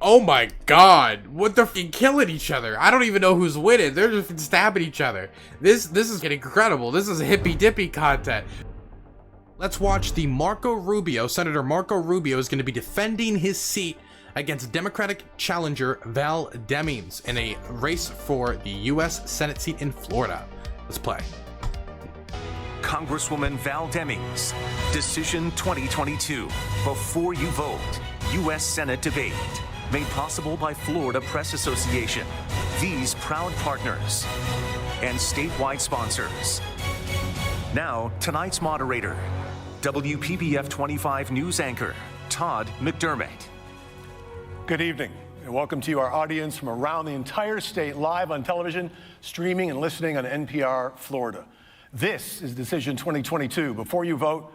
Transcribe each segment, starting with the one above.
Oh my god, what they're killing each other. I don't even know who's winning. They're just stabbing each other. This is getting incredible. This is hippy dippy content. Let's watch Senator Marco Rubio is going to be defending his seat against Democratic challenger Val Demings in a race for the U.S. Senate seat in Florida. Let's play. Congresswoman Val Demings, Decision 2022, Before You Vote, U.S. Senate debate, made possible by Florida Press Association, these proud partners, and statewide sponsors. Now, tonight's moderator, WPBF 25 news anchor, Todd McDermott. Good evening, and welcome to our audience from around the entire state, live on television, streaming and listening on NPR Florida. This is Decision 2022, Before You Vote,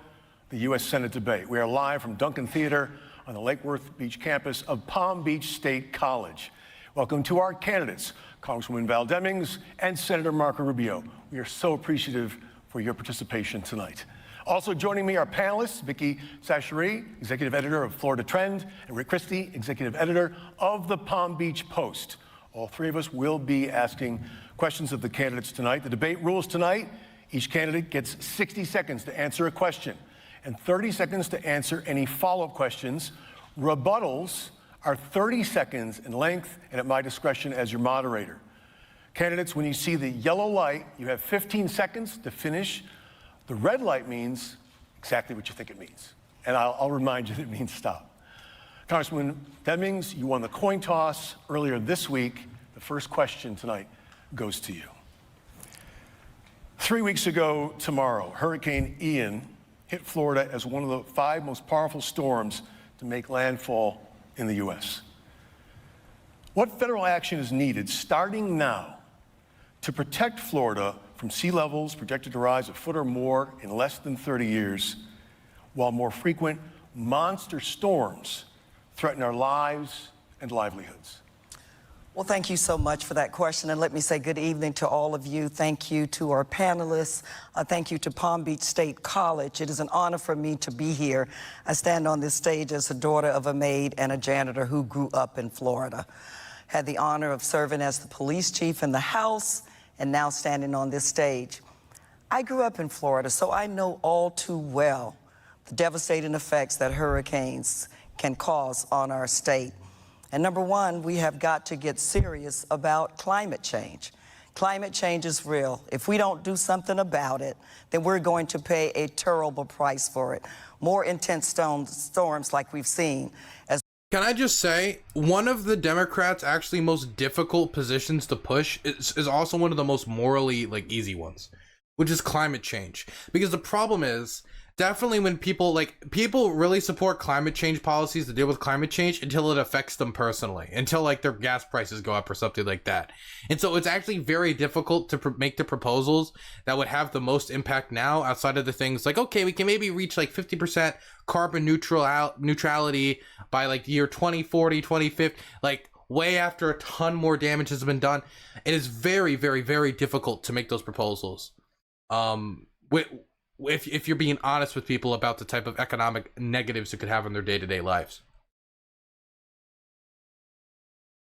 the U.S. Senate debate. We are live from Duncan Theater on the Lake Worth Beach campus of Palm Beach State College. Welcome to our candidates, Congresswoman Val Demings and Senator Marco Rubio. We are so appreciative for your participation tonight. Also joining me are panelists, Vicki Sacheri, Executive Editor of Florida Trend, and Rick Christie, Executive Editor of the Palm Beach Post. All three of us will be asking questions of the candidates tonight. The debate rules tonight: each candidate gets 60 seconds to answer a question and 30 seconds to answer any follow-up questions. Rebuttals are 30 seconds in length and at my discretion as your moderator. Candidates, when you see the yellow light, you have 15 seconds to finish. The red light means exactly what you think it means. And I'll remind you that it means stop. Congresswoman Demings, you won the coin toss earlier this week. The first question tonight goes to you. 3 weeks ago tomorrow, Hurricane Ian hit Florida as one of the 5 most powerful storms to make landfall in the U.S. What federal action is needed starting now to protect Florida from sea levels projected to rise a foot or more in less than 30 years, while more frequent monster storms threaten our lives and livelihoods? Well, thank you so much for that question. And let me say good evening to all of you. Thank you to our panelists. Thank you to Palm Beach State College. It is an honor for me to be here. I stand on this stage as a daughter of a maid and a janitor who grew up in Florida. Had the honor of serving as the police chief in the House and now standing on this stage. I grew up in Florida, so I know all too well the devastating effects that hurricanes can cause on our state. And number one, we have got to get serious about climate change. Climate change is real. If we don't do something about it, then we're going to pay a terrible price for it. More intense storms like we've seen. Can I just say, one of the Democrats' actually most difficult positions to push is also one of the most morally easy ones, which is climate change. Because the problem is, definitely when people really support climate change policies to deal with climate change until it affects them personally, until their gas prices go up or something like that. And so it's actually very difficult to make the proposals that would have the most impact now, outside of the things like, okay, we can maybe reach 50% carbon neutrality by the year 2040, 2050, way after a ton more damage has been done. It is very, very, very difficult to make those proposals. If you're being honest with people about the type of economic negatives it could have in their day-to-day lives.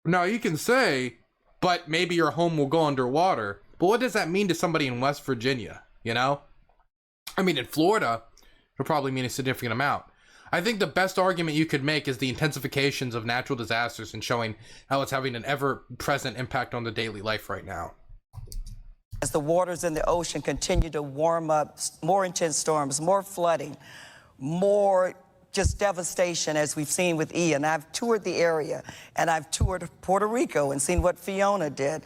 Now, you can say, but maybe your home will go underwater. But what does that mean to somebody in West Virginia, you know? I mean, in Florida, it'll probably mean a significant amount. I think the best argument you could make is the intensifications of natural disasters and showing how it's having an ever-present impact on the daily life right now. As the waters in the ocean continue to warm up, more intense storms, more flooding, more just devastation as we've seen with Ian. I've toured the area and I've toured Puerto Rico and seen what Fiona did.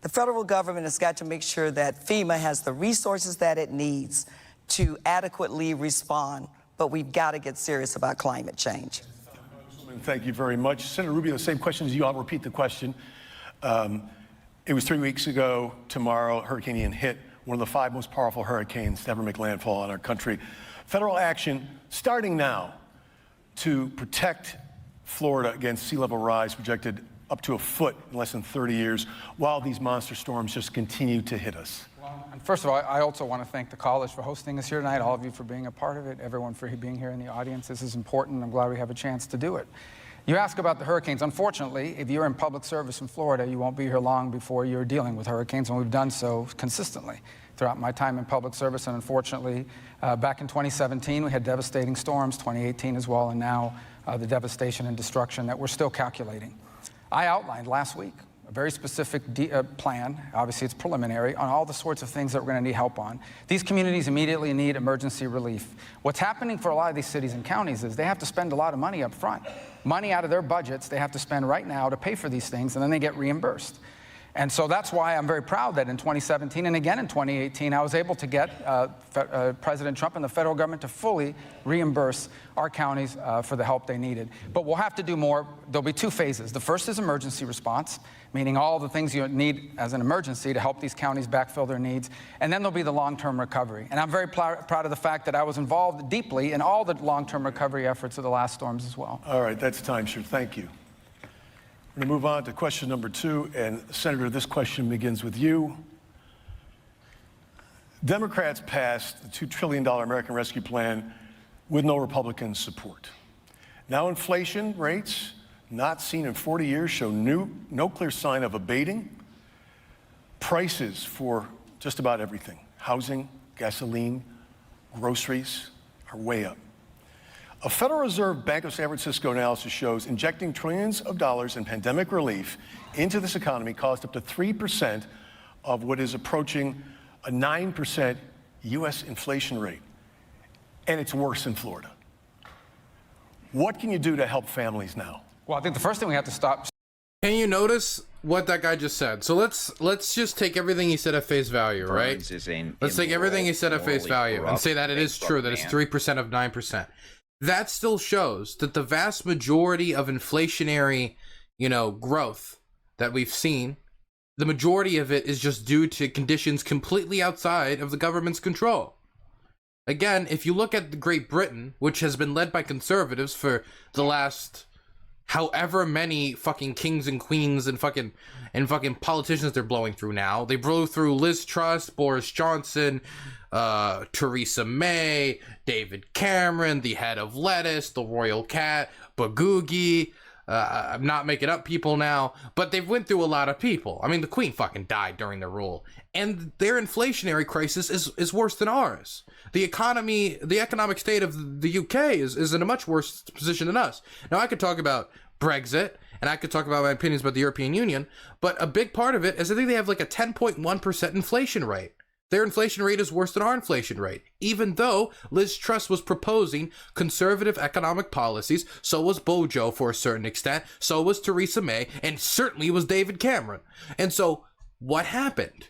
The federal government has got to make sure that FEMA has the resources that it needs to adequately respond, but we've got to get serious about climate change. Thank you very much. Senator Rubio, the same question as you. I'll repeat the question. It was 3 weeks ago tomorrow, Hurricane Ian hit, one of the 5 most powerful hurricanes to ever make landfall on our country. Federal action starting now to protect Florida against sea level rise projected up to a foot in less than 30 years, while these monster storms just continue to hit us. Well, and first of all, I also want to thank the college for hosting us here tonight, all of you for being a part of it, everyone for being here in the audience. This is important. I'm glad we have a chance to do it. You ask about the hurricanes. Unfortunately, if you're in public service in Florida, you won't be here long before you're dealing with hurricanes, and we've done so consistently throughout my time in public service. And unfortunately, back in 2017, we had devastating storms, 2018 as well, and now the devastation and destruction that we're still calculating. I outlined last week a very specific plan, obviously it's preliminary, on all the sorts of things that we're going to need help on. These communities immediately need emergency relief. What's happening for a lot of these cities and counties is they have to spend a lot of money up front. Money out of their budgets they have to spend right now to pay for these things, and then they get reimbursed. And so that's why I'm very proud that in 2017 and again in 2018, I was able to get President Trump and the federal government to fully reimburse our counties for the help they needed. But we'll have to do more. There'll be two phases. The first is emergency response, meaning all the things you need as an emergency to help these counties backfill their needs. And then there'll be the long-term recovery. And I'm very proud of the fact that I was involved deeply in all the long-term recovery efforts of the last storms as well. All right, that's time, sir. Thank you. We're going to move on to question number 2, and Senator, this question begins with you. Democrats passed the $2 trillion American Rescue Plan with no Republican support. Now inflation rates, not seen in 40 years, show no clear sign of abating. Prices for just about everything, housing, gasoline, groceries, are way up. A Federal Reserve Bank of San Francisco analysis shows injecting trillions of dollars in pandemic relief into this economy caused up to 3% of what is approaching a 9% U.S. inflation rate. And it's worse in Florida. What can you do to help families now? Well, I think the first thing we have to stop. Can you notice what that guy just said? So let's just take everything he said at face value, right? Let's take everything he said at face value and say that it is true, that it's 3% of 9%. That still shows that the vast majority of inflationary, growth that we've seen, the majority of it is just due to conditions completely outside of the government's control. Again, if you look at Great Britain, which has been led by conservatives for the last however many fucking kings and queens and fucking politicians they're blowing through now. They blew through Liz Truss, Boris Johnson, Theresa May, David Cameron, the head of lettuce, the royal cat, Bagoogie. I'm not making up people now, but they've went through a lot of people. I mean, the Queen fucking died during their rule, and their inflationary crisis is worse than ours. The economic state of the UK is in a much worse position than us. Now, I could talk about Brexit, and I could talk about my opinions about the European Union, but a big part of it is I think they have like a 10.1% inflation rate. Their inflation rate is worse than our inflation rate. Even though Liz Truss was proposing conservative economic policies, so was Bojo for a certain extent, so was Theresa May, and certainly was David Cameron. And so, what happened?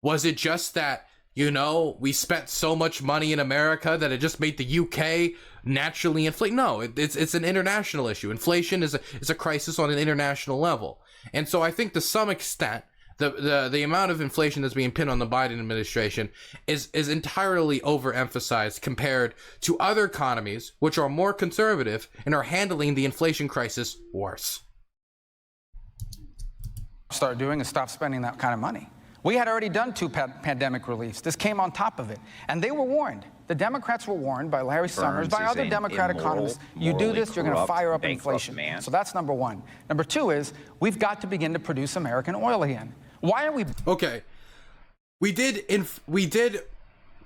Was it just that, we spent so much money in America that it just made the UK naturally inflate? No, it's an international issue. Inflation is a crisis on an international level. And so I think to some extent, the amount of inflation that's being pinned on the Biden administration is entirely overemphasized compared to other economies which are more conservative and are handling the inflation crisis worse. Start doing is stop spending that kind of money. We had already done 2 pandemic reliefs. This came on top of it. And they were warned. The Democrats were warned by Larry Summers, by other Democrat economists. You do this, you're going to fire up inflation. So that's number one. Number two is we've got to begin to produce American oil again. Why are we? Okay. We did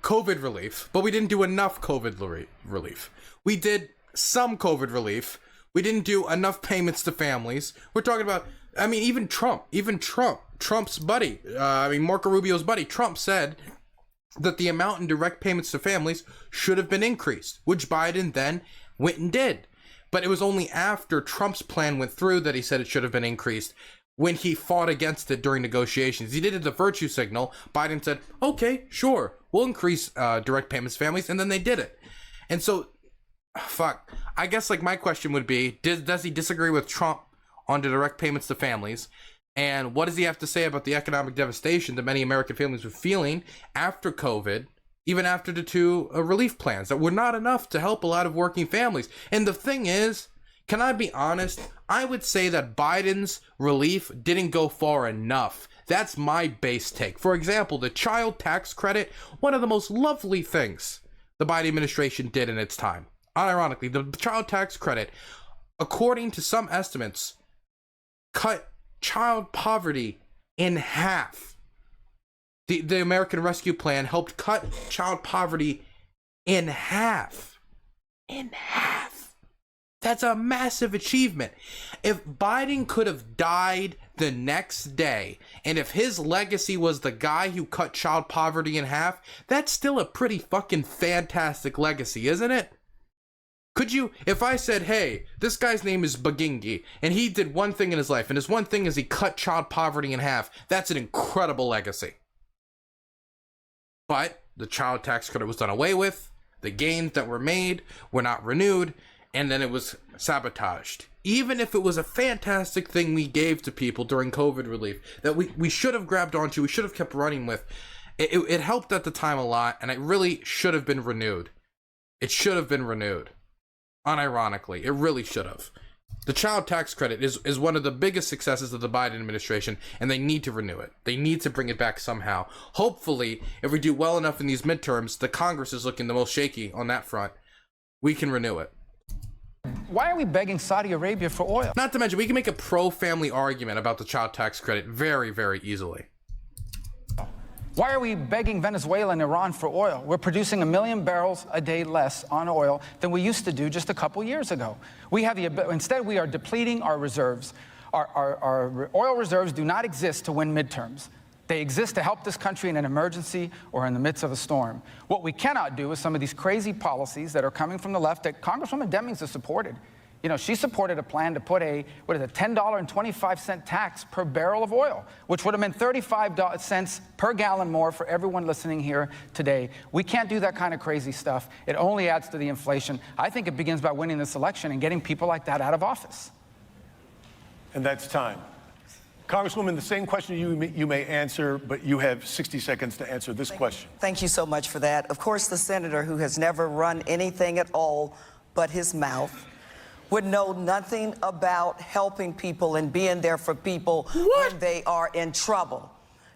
COVID relief, but we didn't do enough COVID relief. We did some COVID relief. We didn't do enough payments to families. We're talking about, even Trump's buddy, Marco Rubio's buddy, Trump said that the amount in direct payments to families should have been increased, which Biden then went and did. But it was only after Trump's plan went through that he said it should have been increased. When he fought against it during negotiations, he did it the virtue signal. Biden said, okay, sure, we'll increase direct payments to families, and then they did it. And so, I guess my question would be, does he disagree with Trump on the direct payments to families? And what does he have to say about the economic devastation that many American families were feeling after COVID, even after the 2 relief plans that were not enough to help a lot of working families? And the thing is, can I be honest? I would say that Biden's relief didn't go far enough. That's my base take. For example, the child tax credit, one of the most lovely things the Biden administration did in its time. Unironically, the child tax credit according to some estimates, cut child poverty in half. The American Rescue Plan helped cut child poverty in half. In half. That's a massive achievement. If Biden could have died the next day, and if his legacy was the guy who cut child poverty in half, that's still a pretty fucking fantastic legacy, isn't it? Could you, if I said, hey, this guy's name is Bagingi, and he did one thing in his life, and his one thing is he cut child poverty in half, that's an incredible legacy. But the child tax credit was done away with, the gains that were made were not renewed, and then it was sabotaged. Even if it was a fantastic thing we gave to people during COVID relief that we should have grabbed onto, we should have kept running with, it helped at the time a lot, and it really should have been renewed. It should have been renewed. Unironically, it really should have. The child tax credit is one of the biggest successes of the Biden administration, and they need to renew it. They need to bring it back somehow. Hopefully, if we do well enough in these midterms, the Congress is looking the most shaky on that front, we can renew it. Why are we begging Saudi Arabia for oil? Not to mention, we can make a pro-family argument about the child tax credit very, very easily. Why are we begging Venezuela and Iran for oil? We're producing 1 million barrels a day less on oil than we used to do just a couple years ago. Instead, we are depleting our reserves. Our oil reserves do not exist to win midterms. They exist to help this country in an emergency or in the midst of a storm. What we cannot do is some of these crazy policies that are coming from the left that Congresswoman Demings has supported. You know, she supported a plan to put a $10.25 tax per barrel of oil, which would have meant 35 cents per gallon more for everyone listening here today. We can't do that kind of crazy stuff. It only adds to the inflation. I think it begins by winning this election and getting people like that out of office. And that's time. Congresswoman, the same question you may answer, but you have 60 seconds to answer this question. Thank you so much for that. Of course, the senator who has never run anything at all but his mouth would know nothing about helping people and being there for people when they are in trouble.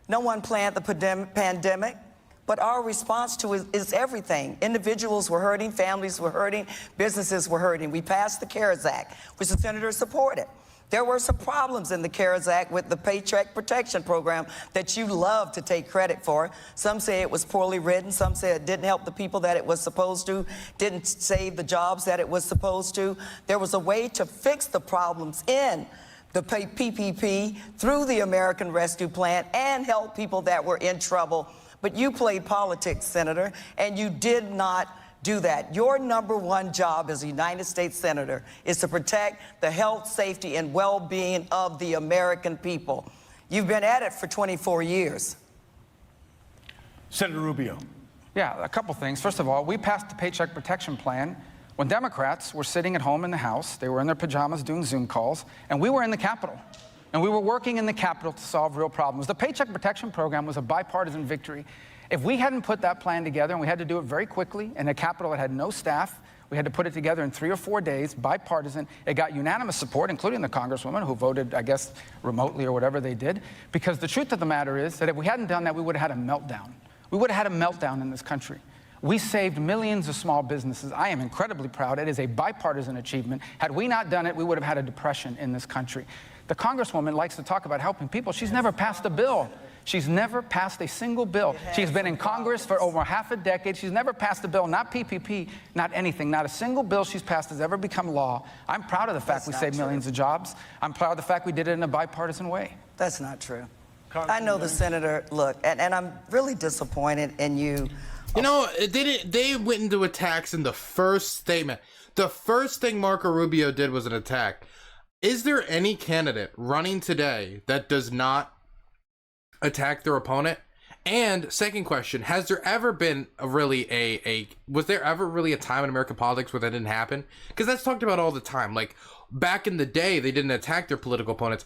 No one planned the pandemic, but our response to it is everything. Individuals were hurting, families were hurting, businesses were hurting. We passed the CARES Act, which the senator supported. There were some problems in the CARES Act with the Paycheck Protection Program that you love to take credit for. Some say it was poorly written. Some say it didn't help the people that it was supposed to, didn't save the jobs that it was supposed to. There was a way to fix the problems in the PPP through the American Rescue Plan and help people that were in trouble. But you played politics, Senator, and you did not do that. Your number one job as a United States Senator is to protect the health, safety, and well-being of the American people. You've been at it for 24 years. Senator Rubio. Yeah, a couple things. First of all, we passed the Paycheck Protection Plan when Democrats were sitting at home in the House. They were in their pajamas doing Zoom calls, and we were in the Capitol. And we were working in the Capitol to solve real problems. The Paycheck Protection Program was a bipartisan victory. If we hadn't put that plan together, and we had to do it very quickly, and the Capitol had no staff, we had to put it together in 3 or 4 days, bipartisan. It got unanimous support, including the Congresswoman who voted, I guess, remotely or whatever they did. Because the truth of the matter is that if we hadn't done that, we would have had a meltdown. We would have had a meltdown in this country. We saved millions of small businesses. I am incredibly proud. It is a bipartisan achievement. Had we not done it, we would have had a depression in this country. The Congresswoman likes to talk about helping people. She's never passed a bill. She's never passed a single bill. She's been in Congress for over half a decade. She's never passed a bill, not PPP, not anything. Not a single bill she's passed has ever become law. I'm proud of the fact we saved millions of jobs. I'm proud of the fact we did it in a bipartisan way. That's not true. I know the senator, look, and I'm really disappointed in you. You know, they went into attacks in the first statement. The first thing Marco Rubio did was an attack. Is there any candidate running today that does not attack their opponent? And second question, has there ever been was there ever really a time in American politics where that didn't happen? Because that's talked about all the time. Like, back in the day, they didn't attack their political opponents.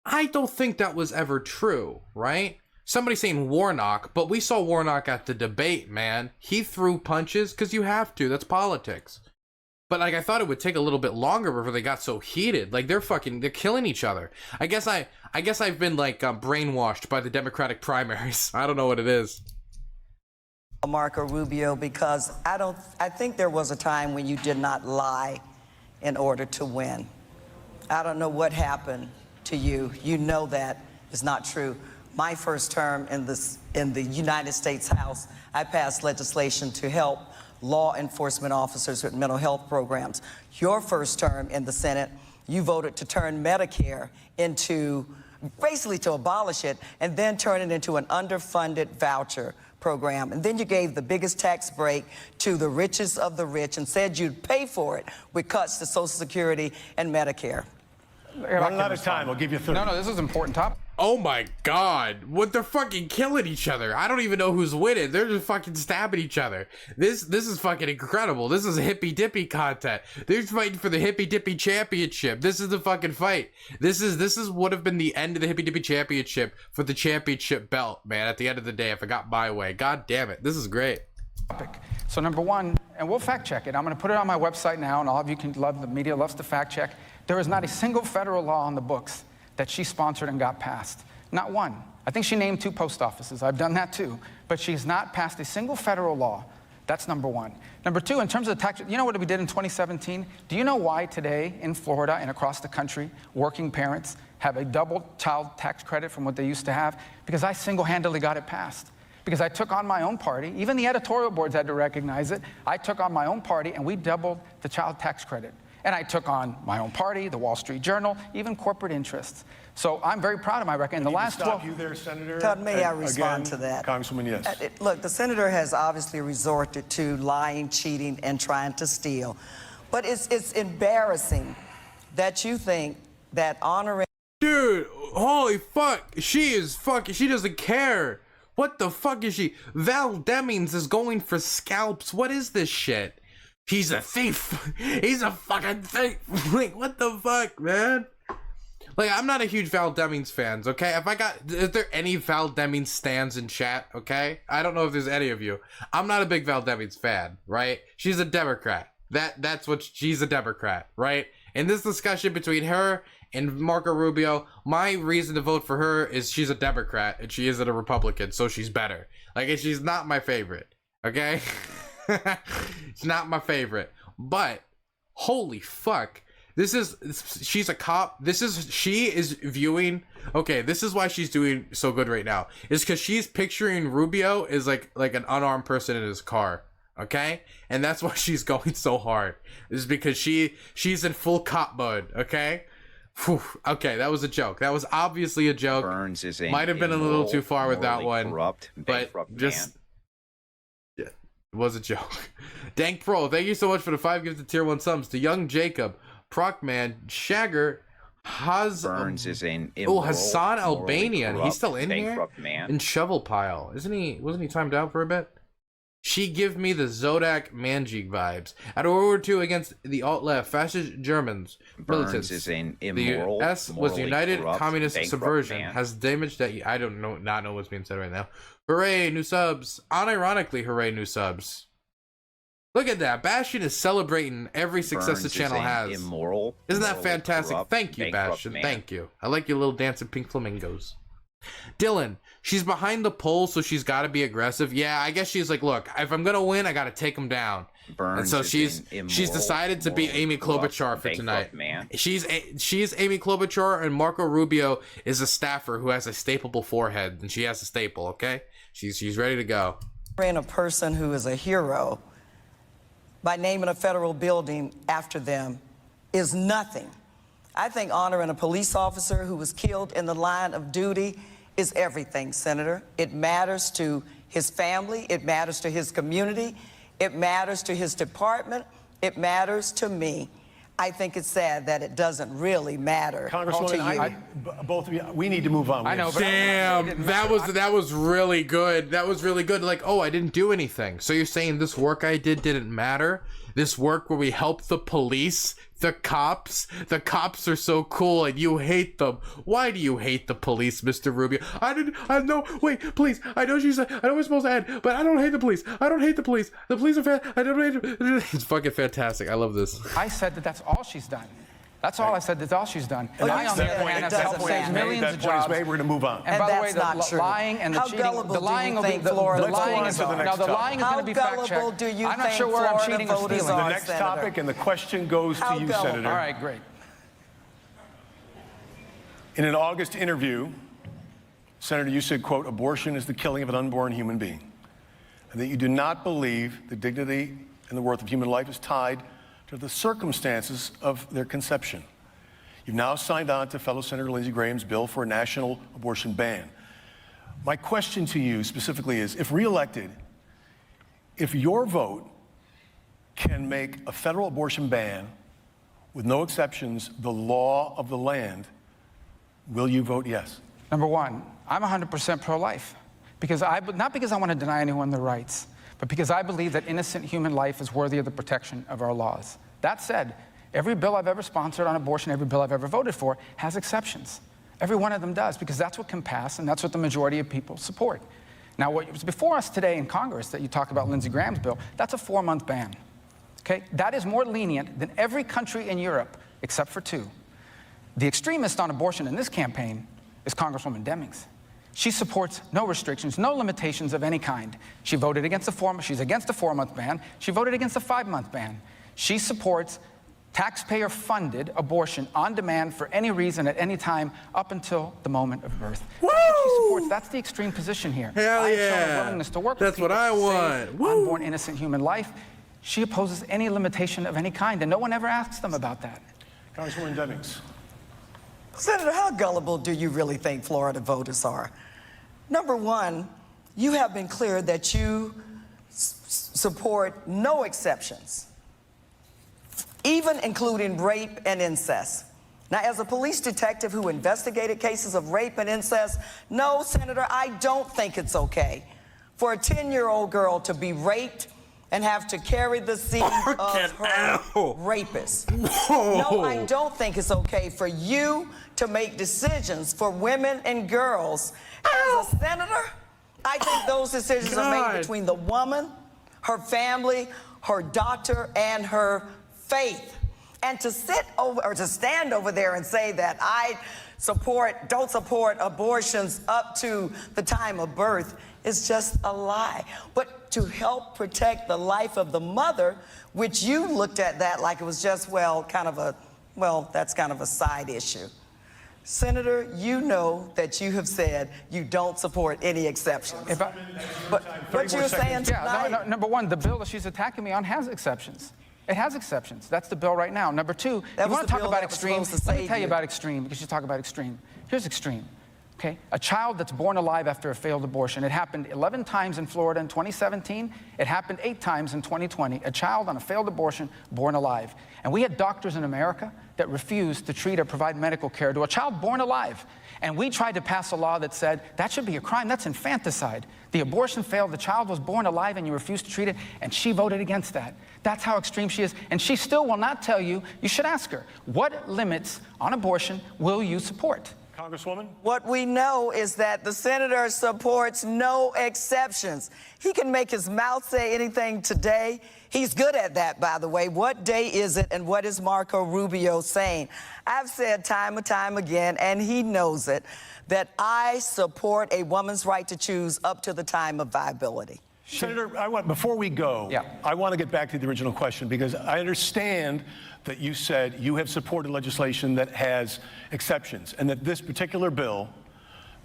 I don't think that was ever true, right? Somebody saying Warnock, but we saw Warnock at the debate, man. He threw punches because you have to. That's politics. But like, I thought it would take a little bit longer before they got so heated. Like, they're killing each other. I guess I've been like brainwashed by the Democratic primaries. I don't know what it is. Marco Rubio, because I think there was a time when you did not lie in order to win. I don't know what happened to you. You know that is not true. My first term in the United States House, I passed legislation to help law enforcement officers with mental health programs. Your first term in the Senate, you voted to turn Medicare into, basically to abolish it, and then turn it into an underfunded voucher program. And then you gave the biggest tax break to the richest of the rich and said you'd pay for it with cuts to Social Security and Medicare. Running out of time. I'll give you 30. No, this is an important topic. Oh my God, what they're fucking killing each other. I don't even know who's winning. They're just fucking stabbing each other. This is fucking incredible. This is hippy dippy content. They're fighting for the hippy dippy championship. This is the fucking fight. This would have been the end of the hippy dippy championship for the championship belt, man, at the end of the day, if it got my way. God damn it. This is great. So number one, and we'll fact check it. I'm going to put it on my website now, and all of you can love, the media loves to fact check. There is not a single federal law on the books that she sponsored and got passed. Not one. I think she named 2 post offices. I've done that too. But she's not passed a single federal law. That's number one. Number two, in terms of the tax, you know what we did in 2017? Do you know why today in Florida and across the country, working parents have a double child tax credit from what they used to have? Because I single-handedly got it passed. Because I took on my own party, even the editorial boards had to recognize it. I took on my own party and we doubled the child tax credit. And I took on my own party, the Wall Street Journal, even corporate interests. So I'm very proud of my record. In the last 12 you there, Senator? Todd, may I respond to that? Congresswoman, yes. Look, the senator has obviously resorted to lying, cheating, and trying to steal. But it's embarrassing that you think that honoring... Dude, holy fuck. She doesn't care. What the fuck is she? Val Demings is going for scalps. What is this shit? He's a thief. He's a fucking thief. Like, what the fuck, man? Like, I'm not a huge Val Demings fans, okay? Is there any Val Demings stans in chat, okay? I don't know if there's any of you. I'm not a big Val Demings fan, right? She's a Democrat. That's what she's a Democrat, right? In this discussion between her and Marco Rubio, my reason to vote for her is she's a Democrat and she isn't a Republican, so she's better. Like, she's not my favorite, okay? It's not my favorite, but holy fuck, she's a cop. She is viewing, okay, this is why she's doing so good right now, is because she's picturing Rubio as like an unarmed person in his car, okay? And that's why she's going so hard, is because she's in full cop mode, okay? Whew. Okay, that was a joke. That was obviously a joke. Burns is a might have been a little too far with that one, corrupt, but just yeah, it was a joke. Dank Pro, thank you so much for the 5 gifted tier 1 subs to Young Jacob, Procman, Shagger, Burns is an Hassan Albanian. He's still in here. Man. And Shovel Pile, isn't he? Wasn't he timed out for a bit? She give me the Zodak Manjig vibes. At World War II against the alt-left fascist Germans, Burns is an immoral, the US was United corrupt, Communist Subversion, man. has damaged that. I don't know, not know what's being said right now. Hooray, new subs. Unironically, hooray, new subs. Look at that. Bastion is celebrating every success the channel has. Immoral, Isn't that fantastic? Corrupt, thank you, Bastion. Man. Thank you. I like your little dancing pink flamingos. Dylan, she's behind the pole, so she's got to be aggressive. Yeah, I guess she's like, look, if I'm gonna win, I got to take him down. Burns and so she's decided to be Amy Klobuchar for tonight. Man. She's Amy Klobuchar, and Marco Rubio is a staffer who has a stapleable forehead, and she has a staple. Okay, she's ready to go. A person who is a hero by naming a federal building after them is nothing. I think honoring a police officer who was killed in the line of duty is everything, Senator. It matters to his family. It matters to his community. It matters to his department. It matters to me. I think it's sad that it doesn't really matter to you. Both of you, we need to move on. I know, but damn, that was really good. That was really good. Like, oh, I didn't do anything. So you're saying this work I did didn't matter? This work where we helped the police, the cops are so cool and you hate them. Why do you hate the police, Mr. Rubio? Wait, please. I know we're supposed to end, but I don't hate the police. I don't hate the police. The police are I don't hate them. It's fucking fantastic. I love this. I said that that's all she's done. That's all I said. That's all she's done. Well, I, on the other hand, have helped save millions of jobs. We're going to move on. And by the way, the lying and the cheating, the lying will be the lying is going to be fact checked. I'm not sure where I'm cheating or stealing. The next topic, and the question goes to you, Senator. All right, great. In an August interview, Senator, you said, quote, abortion is the killing of an unborn human being, and that you do not believe the dignity and the worth of human life is tied to the circumstances of their conception. You've now signed on to fellow Senator Lindsey Graham's bill for a national abortion ban. My question to you specifically is, if reelected, if your vote can make a federal abortion ban with no exceptions the law of the land, will you vote yes? Number one, I'm 100% pro-life, not because I want to deny anyone their rights, but because I believe that innocent human life is worthy of the protection of our laws. That said, every bill I've ever sponsored on abortion, every bill I've ever voted for, has exceptions. Every one of them does, because that's what can pass, and that's what the majority of people support. Now, what was before us today in Congress that you talk about Lindsey Graham's bill, that's a 4-month ban. Okay? That is more lenient than every country in Europe, except for 2. The extremist on abortion in this campaign is Congresswoman Demings. She supports no restrictions, no limitations of any kind. She voted against she's against a 4-month ban. She voted against a 5-month ban. She supports taxpayer-funded abortion on demand for any reason at any time up until the moment of birth. Woo! That's what she supports. That's the extreme position here. Hell I yeah! have shown a willingness to work That's with what I people to want. save Woo! unborn innocent human life. She opposes any limitation of any kind, and no one ever asks them about that. Congresswoman Demings. Senator, how gullible do you really think Florida voters are? Number one, you have been clear that you support no exceptions, even including rape and incest. Now, as a police detective who investigated cases of rape and incest, no, Senator, I don't think it's okay for a 10-year-old girl to be raped and have to carry the seed of her rapist. Whoa. No, I don't think it's okay for you to make decisions for women and girls. As a senator, I think those decisions are made between the woman, her family, her doctor, and her faith. And to sit over or to stand over there and say that I don't support abortions up to the time of birth is just a lie. But to help protect the life of the mother, which you looked at that like it was just, that's kind of a side issue. Senator, you know that you have said you don't support any exceptions. But what you're saying tonight... Yeah, number one, the bill that she's attacking me on has exceptions. It has exceptions. That's the bill right now. Number two, you want to talk about extreme? Let me tell you about extreme, because you talk about extreme. Here's extreme. Okay? A child that's born alive after a failed abortion. It happened 11 times in Florida in 2017. It happened 8 times in 2020. A child on a failed abortion born alive. And we had doctors in America that refused to treat or provide medical care to a child born alive. And we tried to pass a law that said that should be a crime. That's infanticide. The abortion failed. The child was born alive and you refused to treat it. And she voted against that. That's how extreme she is. And she still will not tell you. You should ask her, what limits on abortion will you support? Congresswoman? What we know is that the senator supports no exceptions. He can make his mouth say anything today. He's good at that, by the way. What day is it, and what is Marco Rubio saying? I've said time and time again, and he knows it, that I support a woman's right to choose up to the time of viability. Senator, before we go, I want to get back to the original question, because I understand that you said you have supported legislation that has exceptions, and that this particular bill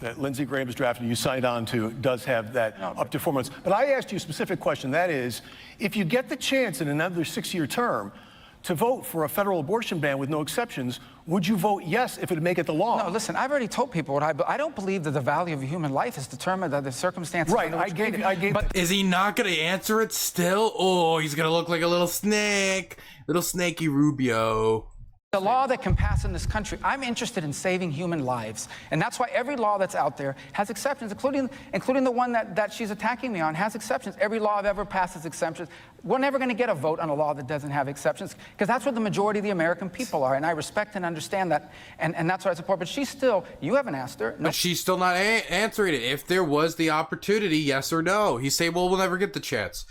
that Lindsey Graham has drafted, you signed on to, does have that up to 4 months. But I asked you a specific question, that is, if you get the chance in another 6-year term to vote for a federal abortion ban with no exceptions, would you vote yes if it would make it the law? No, listen, I've already told people what I don't believe that the value of a human life is determined by the circumstances. Right, but is he not going to answer it still? Oh, he's going to look like a little snake, little snaky Rubio. The law that can pass in this country, I'm interested in saving human lives. And that's why every law that's out there has exceptions, including the one that she's attacking me on has exceptions. Every law I've ever passed has exceptions. We're never going to get a vote on a law that doesn't have exceptions, because that's where the majority of the American people are. And I respect and understand that. And that's what I support. But she's still, you haven't asked her. But she's still not answering it. If there was the opportunity, yes or no. He's saying, well, we'll never get the chance.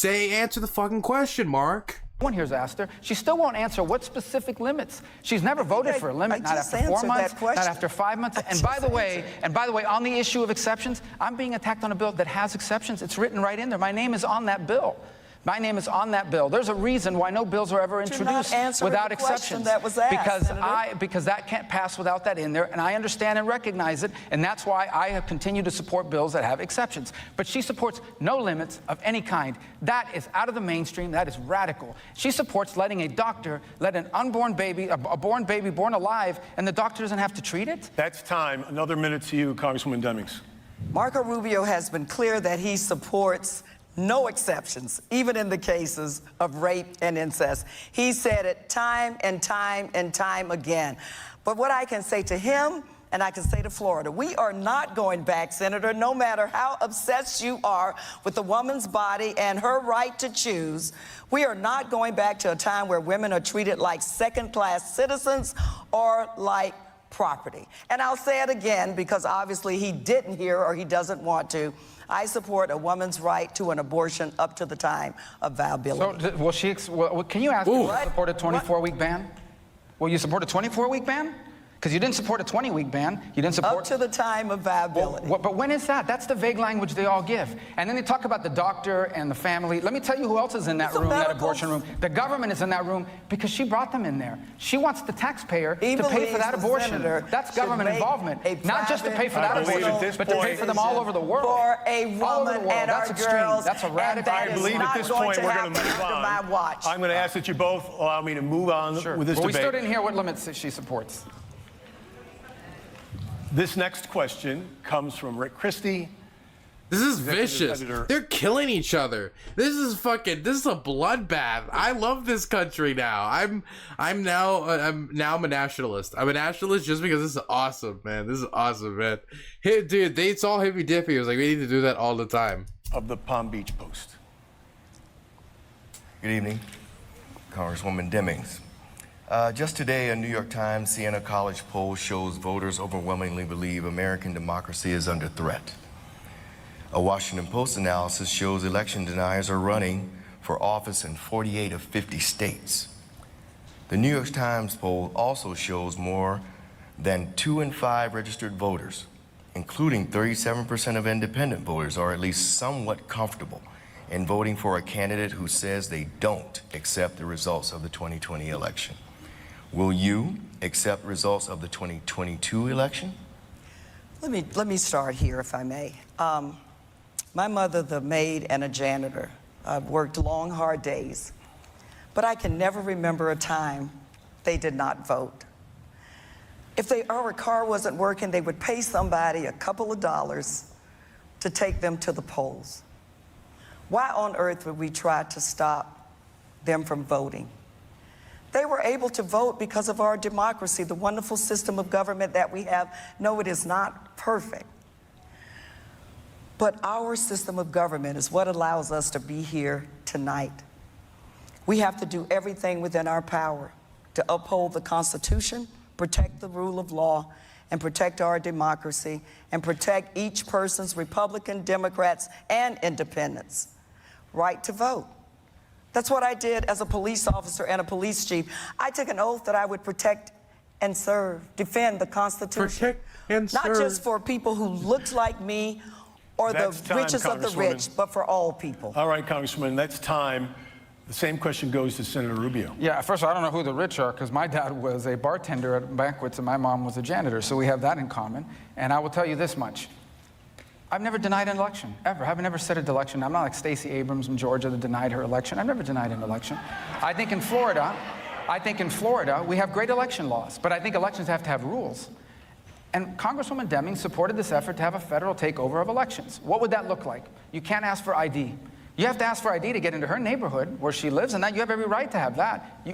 Answer the fucking question, Mark. No one here's asked her. She still won't answer what specific limits. She's never voted for a limit, not after 4 months, not after 5 months. And by the way, on the issue of exceptions, I'm being attacked on a bill that has exceptions. It's written right in there. My name is on that bill. My name is on that bill. There's a reason why no bills are ever introduced without exceptions. That was asked, because that can't pass without that in there, and I understand and recognize it, and that's why I have continued to support bills that have exceptions. But she supports no limits of any kind. That is out of the mainstream. That is radical. She supports letting a doctor let an unborn baby, a born baby born alive, and the doctor doesn't have to treat it? That's time. Another minute to you, Congresswoman Demings. Marco Rubio has been clear that he supports no exceptions, even in the cases of rape and incest. He said it time and time and time again. But what I can say to him, and I can say to Florida, we are not going back, Senator, no matter how obsessed you are with the woman's body and her right to choose. We are not going back to a time where women are treated like second-class citizens or like property. And I'll say it again because obviously he didn't hear or he doesn't want to. I support a woman's right to an abortion up to the time of viability. So, can you ask me to support a 24-week ban? Will you support a 24-week ban? Because you didn't support a 20-week ban. You didn't support... Up to the time of viability. But when is that? That's the vague language they all give. And then they talk about the doctor and the family. Let me tell you who else is in that room, that abortion room. The government is in that room because she brought them in there. She wants the taxpayer to pay for that abortion. That's government involvement. Not just to pay for that abortion, but to pay for them all over the world. For a woman and our girls. That's a radical... I believe at this point we're going to move on. I'm going to ask that you both allow me to move on with this debate. We still didn't hear what limits she supports. This next question comes from Rick Christie. This is vicious. They're killing each other. This is a bloodbath. I love this country now. I'm now a nationalist. I'm a nationalist just because this is awesome, man. This is awesome, man. Hey, dude, it's all hippy dippy. It was like we need to do that all the time. Of the Palm Beach Post. Good evening, Congresswoman Demings. Just today, a New York Times Siena College poll shows voters overwhelmingly believe American democracy is under threat. A Washington Post analysis shows election deniers are running for office in 48 of 50 states. The New York Times poll also shows more than 2 in 5 registered voters, including 37% of independent voters, are at least somewhat comfortable in voting for a candidate who says they don't accept the results of the 2020 election. Will you accept results of the 2022 election? Let me start here, if I may. My mother, the maid and a janitor, worked long, hard days, but I can never remember a time they did not vote. If our car wasn't working, they would pay somebody a couple of dollars to take them to the polls. Why on earth would we try to stop them from voting? They were able to vote because of our democracy, the wonderful system of government that we have. No, it is not perfect. But our system of government is what allows us to be here tonight. We have to do everything within our power to uphold the Constitution, protect the rule of law, and protect our democracy, and protect each person's Republican, Democrats, and independents' right to vote. That's what I did as a police officer and a police chief. I took an oath that I would protect and serve, defend the Constitution. Protect and serve. Not just for people who looked like me or the richest of the rich, but for all people. All right, Congressman, that's time. The same question goes to Senator Rubio. Yeah, first of all, I don't know who the rich are because my dad was a bartender at banquets and my mom was a janitor, so we have that in common. And I will tell you this much. I've never denied an election, ever. I've never said an election. I'm not like Stacey Abrams in Georgia that denied her election. I've never denied an election. I think in Florida, we have great election laws, but I think elections have to have rules. And Congresswoman Demings supported this effort to have a federal takeover of elections. What would that look like? You can't ask for ID. You have to ask for ID to get into her neighborhood where she lives, and that you have every right to have that.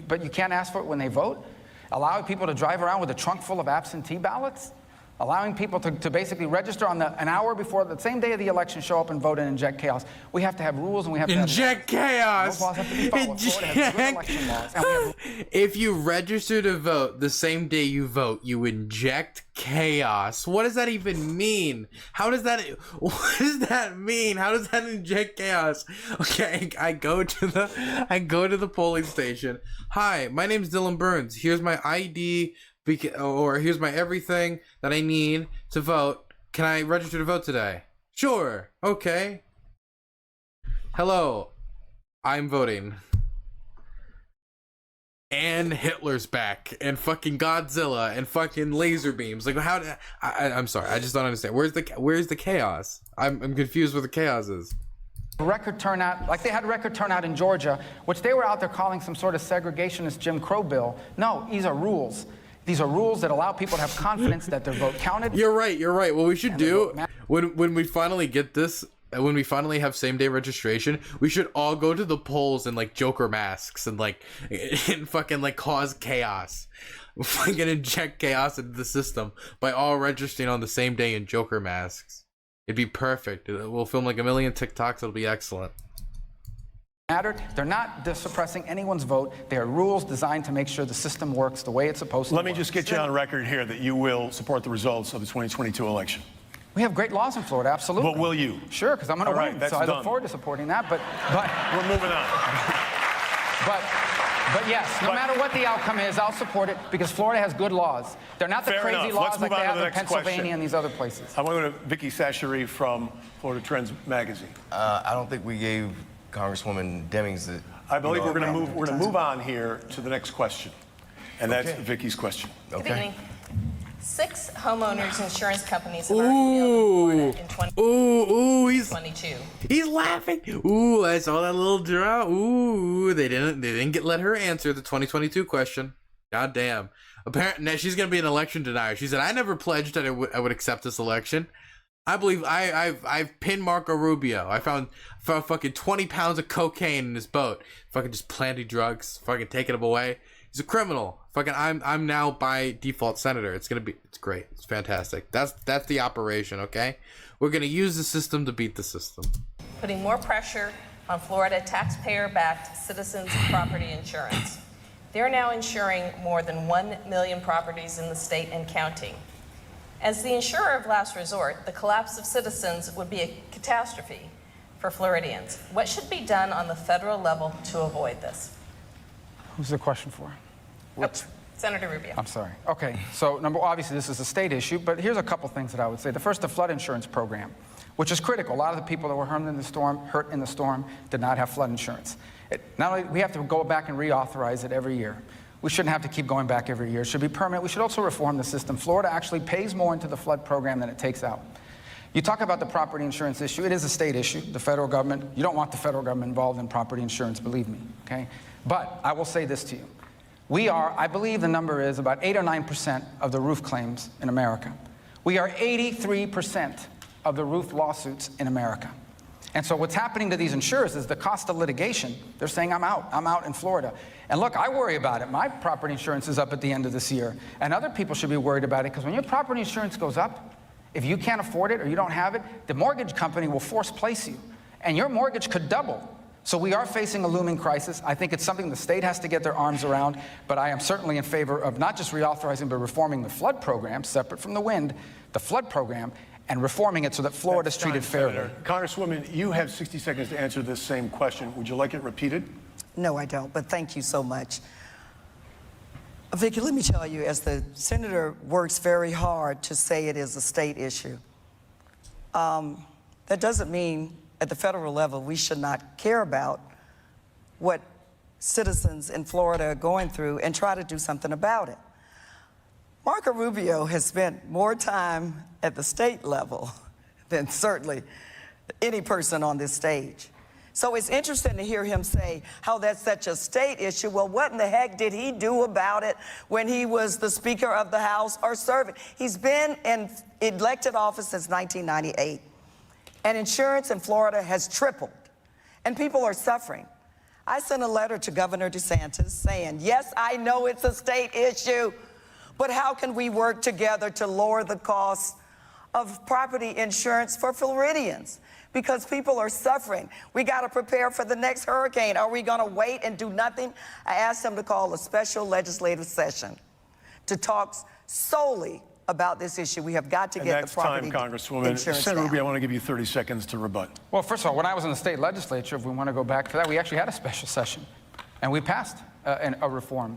But you can't ask for it when they vote. Allowing people to drive around with a trunk full of absentee ballots. Allowing people to basically register on an hour before the same day of the election, show up and vote and inject chaos. We have to have rules and we have to inject chaos. Those laws have to be followed. Florida has good election laws. And if you register to vote the same day you vote, you inject chaos. What does that even mean? What does that mean? How does that inject chaos? Okay, I go to the polling station. Hi, my name's Dylan Burns. Here's my ID. Or here's my everything that I need to vote. Can I register to vote today? Sure. Okay. Hello. I'm voting. And Hitler's back, and fucking Godzilla, and fucking laser beams. Like, how? I'm sorry, I just don't understand. Where's the chaos? I'm confused what the chaos is. Record turnout, like they had record turnout in Georgia, which they were out there calling some sort of segregationist Jim Crow bill. No, these are rules. These are rules that allow people to have confidence that their vote counted. You're right. What we should do when we finally get this. When we finally have same-day registration, we should all go to the polls in like Joker masks and fucking like cause chaos. Fucking inject chaos into the system by all registering on the same day in Joker masks. It'd be perfect. We'll film like a million TikToks. It'll be excellent. They're not suppressing anyone's vote. They are rules designed to make sure the system works the way it's supposed to. Let me just get you on record here that you will support the results of the 2022 election. We have great laws in Florida, absolutely. But will you? Sure, because I'm going to win. That's so I done. look forward to supporting that. But we're moving on. But yes, no matter what the outcome is, I'll support it because Florida has good laws. They're not the crazy laws like they have in Pennsylvania and these other places. I want to go to Vicky Sashary from Florida Trends Magazine. I don't think we gave Congresswoman Demings the. I believe we're going to move on here to the next question, and that's Vicky's question. Good evening. 6 homeowners insurance companies have already failed in Florida in 2022. He's laughing. Ooh, I saw that little draw. Ooh, they didn't let her answer the 2022 question. God damn. Apparently, now she's gonna be an election denier. She said, "I never pledged that I would accept this election. I believe I've pinned Marco Rubio. I found fucking 20 pounds of cocaine in his boat. Fucking just planting drugs. Fucking taking him away. He's a criminal. Fucking I'm now by default senator. It's great. It's fantastic. That's the operation, okay? We're gonna use the system to beat the system. Putting more pressure on Florida taxpayer-backed Citizens Property Insurance. They're now insuring more than 1 million properties in the state and counting. As the insurer of last resort, the collapse of Citizens would be a catastrophe for Floridians. What should be done on the federal level to avoid this? Who's the question for? Senator Rubio. I'm sorry. Okay, so obviously this is a state issue, but here's a couple things that I would say. The first, the flood insurance program, which is critical. A lot of the people that were hurt in the storm did not have flood insurance. Not only we have to go back and reauthorize it every year. We shouldn't have to keep going back every year. It should be permanent. We should also reform the system. Florida actually pays more into the flood program than it takes out. You talk about the property insurance issue. It is a state issue. The federal government, you don't want the federal government involved in property insurance, believe me, okay? But I will say this to you. We are, I believe the number is about 8 or 9% of the roof claims in America. We are 83% of the roof lawsuits in America. And so what's happening to these insurers is the cost of litigation. They're saying, I'm out in Florida. And look, I worry about it. My property insurance is up at the end of this year. And other people should be worried about it because when your property insurance goes up, if you can't afford it or you don't have it, the mortgage company will force place you. And your mortgage could double. So we are facing a looming crisis. I think it's something the state has to get their arms around, but I am certainly in favor of not just reauthorizing, but reforming the flood program, separate from the wind, the flood program, and reforming it so that Florida is treated fairly. Senator. Congresswoman, you have 60 seconds to answer this same question. Would you like it repeated? No, I don't, but thank you so much. Vicki, let me tell you, as the senator works very hard to say it is a state issue, that doesn't mean at the federal level we should not care about what citizens in Florida are going through and try to do something about it. Marco Rubio has spent more time at the state level than certainly any person on this stage. So it's interesting to hear him say how that's such a state issue. Well, what in the heck did he do about it when he was the Speaker of the House or serving? He's been in elected office since 1998, and insurance in Florida has tripled, and people are suffering. I sent a letter to Governor DeSantis saying, yes, I know it's a state issue, but how can we work together to lower the cost of property insurance for Floridians? Because people are suffering. We got to prepare for the next hurricane. Are we going to wait and do nothing? I asked him to call a special legislative session to talk solely about this issue. We have got to get the property insurance down. Senator Rubio, I want to give you 30 seconds to rebut. Well, first of all, when I was in the state legislature, if we want to go back to that, we actually had a special session, and we passed a reform.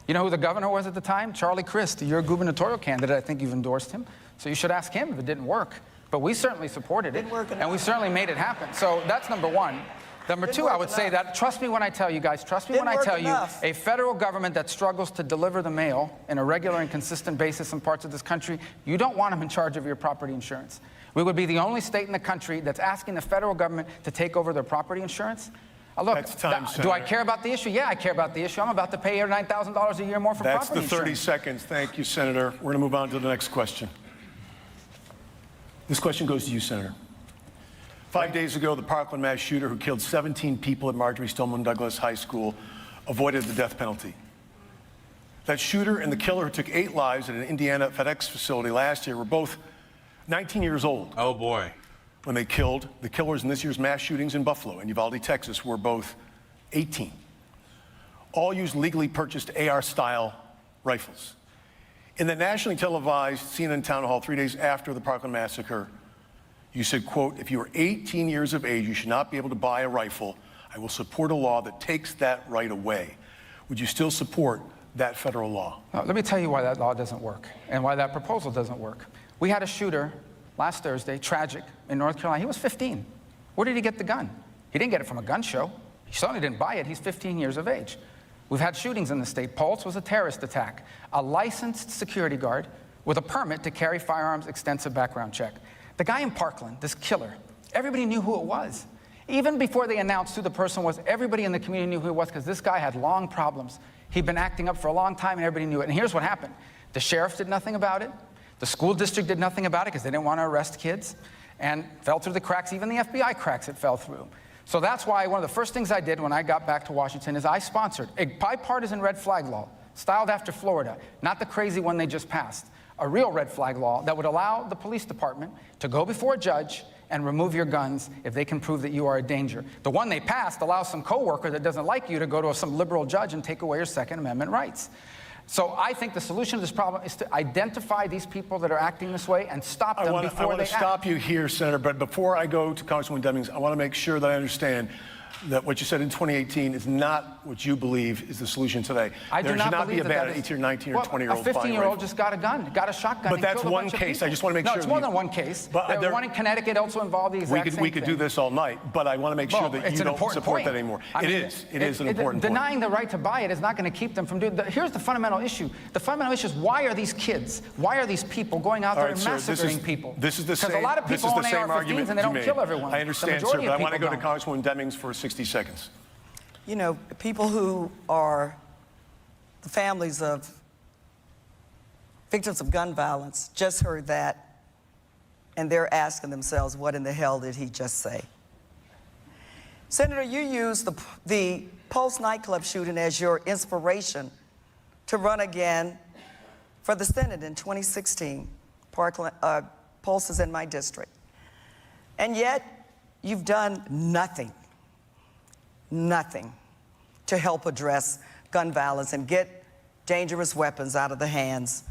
You know who the governor was at the time? Charlie Crist, your gubernatorial candidate. I think you've endorsed him. So you should ask him if it didn't work. But we certainly supported it, and we certainly made it happen. So that's number one. Number two, I would say that, trust me when I tell you guys, trust me when I tell you, a federal government that struggles to deliver the mail in a regular and consistent basis in parts of this country, you don't want them in charge of your property insurance. We would be the only state in the country that's asking the federal government to take over their property insurance. Look, That's time, do I care about the issue? Yeah, I care about the issue. I'm about to pay $8,000 or $9,000 a year more for That's property the 30 insurance. seconds. Thank you, Senator. We're going to move on to the next question. This question goes to you, Senator. 5 days ago, the Parkland mass shooter who killed 17 people at Marjory Stoneman Douglas High School avoided the death penalty. That shooter and the killer who took 8 lives at an Indiana FedEx facility last year were both 19 years old. Oh, boy. When they killed, the killers in this year's mass shootings in Buffalo and Uvalde, Texas, were both 18. All used legally purchased AR-style rifles. In the nationally televised CNN town hall 3 days after the Parkland massacre, you said, quote, if you are 18 years of age, you should not be able to buy a rifle. I will support a law that takes that right away. Would you still support that federal law? Let me tell you why that law doesn't work and why that proposal doesn't work. We had a shooter last Thursday, tragic, in North Carolina. He was 15. Where did he get the gun? He didn't get it from a gun show. He certainly didn't buy it. He's 15 years of age. We've had shootings in the state. Pulse was a terrorist attack. A licensed security guard with a permit to carry firearms, extensive background check. The guy in Parkland, this killer, everybody knew who it was. Even before they announced who the person was, everybody in the community knew who it was because this guy had long problems. He'd been acting up for a long time and everybody knew it. And here's what happened. The sheriff did nothing about it. The school district did nothing about it because they didn't want to arrest kids and fell through the cracks. Even the FBI cracks it fell through. So that's why one of the first things I did when I got back to Washington is I sponsored a bipartisan red flag law, styled after Florida, not the crazy one they just passed, a real red flag law that would allow the police department to go before a judge and remove your guns if they can prove that you are a danger. The one they passed allows some coworker that doesn't like you to go to some liberal judge and take away your Second Amendment rights. So I think the solution to this problem is to identify these people that are acting this way and stop them before they act. I want to stop you here, Senator, but before I go to Congresswoman Demings, I want to make sure that I understand that what you said in 2018 is not what you believe is the solution today. I do not believe there should not be a ban on 18 or 19 or 20-year-olds. A 15-year-old just got a gun, got a shotgun. But that's one case. I just want to make sure. No, it's more than one case. But the one in Connecticut also involved the exact same thing. We could do this all night, but I want to make sure that you don't support that anymore. It is an important point. Denying the right to buy it is not going to keep them from doing it. Here's the fundamental issue. The fundamental issue is why are these kids, why are these people going out there and massacring people? This is the same. Because a lot of people own AR-15s and they don't kill everyone. I understand, sir, but I want to go to Congresswoman Demings for 60 seconds. You know, people who are the families of victims of gun violence just heard that, and they're asking themselves, what in the hell did he just say? Senator, you used the Pulse nightclub shooting as your inspiration to run again for the Senate in 2016. Pulse is in my district. And yet, you've done nothing to help address gun violence and get dangerous weapons out of the hands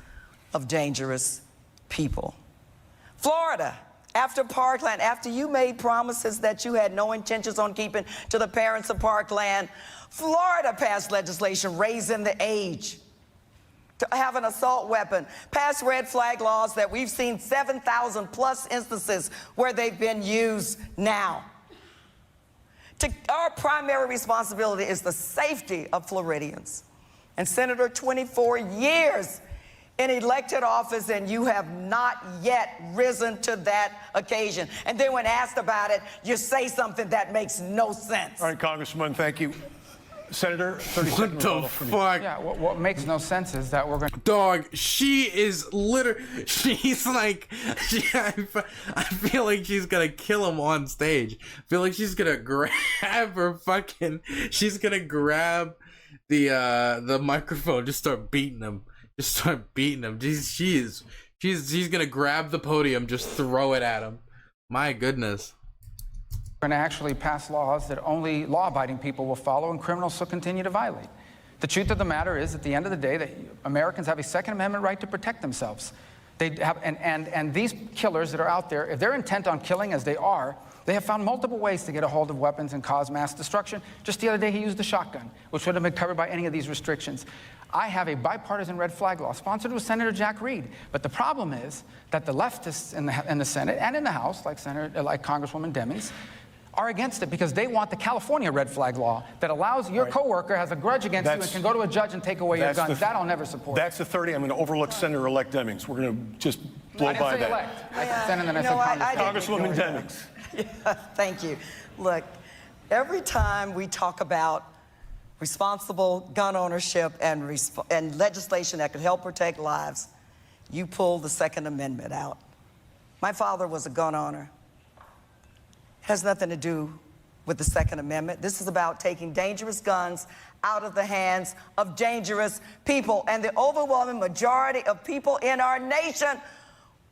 of dangerous people. Florida, after Parkland, after you made promises that you had no intentions on keeping to the parents of Parkland, Florida passed legislation raising the age to have an assault weapon, passed red flag laws that we've seen 7,000 plus instances where they've been used now. Our primary responsibility is the safety of Floridians. And Senator, 24 years in elected office, and you have not yet risen to that occasion. And then when asked about it, you say something that makes no sense. All right, Congressman, thank you. Senator, 30 seconds. What the fuck? Yeah, what makes no sense is that we're going to... Dog, she is literally... She's like... I feel like she's gonna kill him on stage. I feel like she's gonna grab her fucking... She's gonna grab the microphone, just start beating him. Just start beating him. She's gonna grab the podium, just throw it at him. My goodness. We're going to actually pass laws that only law-abiding people will follow and criminals will continue to violate. The truth of the matter is, at the end of the day, that Americans have a Second Amendment right to protect themselves. They have, and these killers that are out there, if they're intent on killing as they are, they have found multiple ways to get a hold of weapons and cause mass destruction. Just the other day, he used a shotgun, which would have been covered by any of these restrictions. I have a bipartisan red flag law sponsored with Senator Jack Reed. But the problem is that the leftists in the Senate and in the House, like Congresswoman Demings, are against it because they want the California red flag law that allows your coworker has a grudge against you and can go to a judge and take away your guns. That I'll never support. That's the 30. I'm going to overlook Senator-elect Demings. We're going to just blow by that. I said Senator, and then I said Congresswoman Demings. Yeah, thank you. Look, every time we talk about responsible gun ownership and legislation that could help protect lives, you pull the Second Amendment out. My father was a gun owner. It has nothing to do with the Second Amendment. This is about taking dangerous guns out of the hands of dangerous people. And the overwhelming majority of people in our nation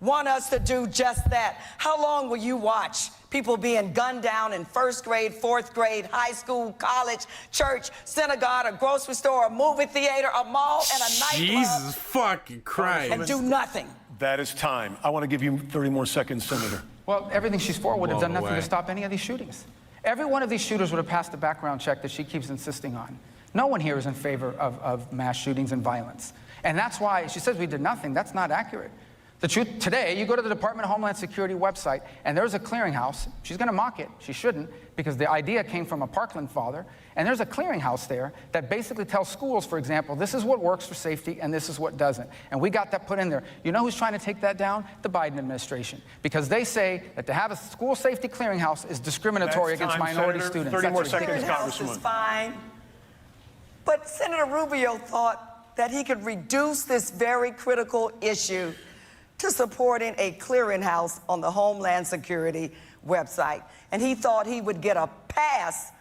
want us to do just that. How long will you watch people being gunned down in first grade, fourth grade, high school, college, church, synagogue, a grocery store, a movie theater, a mall, and a nightclub? Jesus fucking Christ. And do nothing. That is time. I want to give you 30 more seconds, Senator. Well, everything she's for would have done nothing to stop any of these shootings. Every one of these shooters would have passed the background check that she keeps insisting on. No one here is in favor of mass shootings and violence. And that's why she says we did nothing. That's not accurate. The truth, today, you go to the Department of Homeland Security website, and there's a clearinghouse. She's going to mock it. She shouldn't, because the idea came from a Parkland father. And there's a clearinghouse there that basically tells schools, for example, this is what works for safety and this is what doesn't. And we got that put in there. You know who's trying to take that down? The Biden administration. Because they say that to have a school safety clearinghouse is discriminatory against minority students. 30 more seconds, Clearinghouse is Congresswoman. fine. But Senator Rubio thought that he could reduce this very critical issue to supporting a clearinghouse on the Homeland Security website. And he thought he would get a pass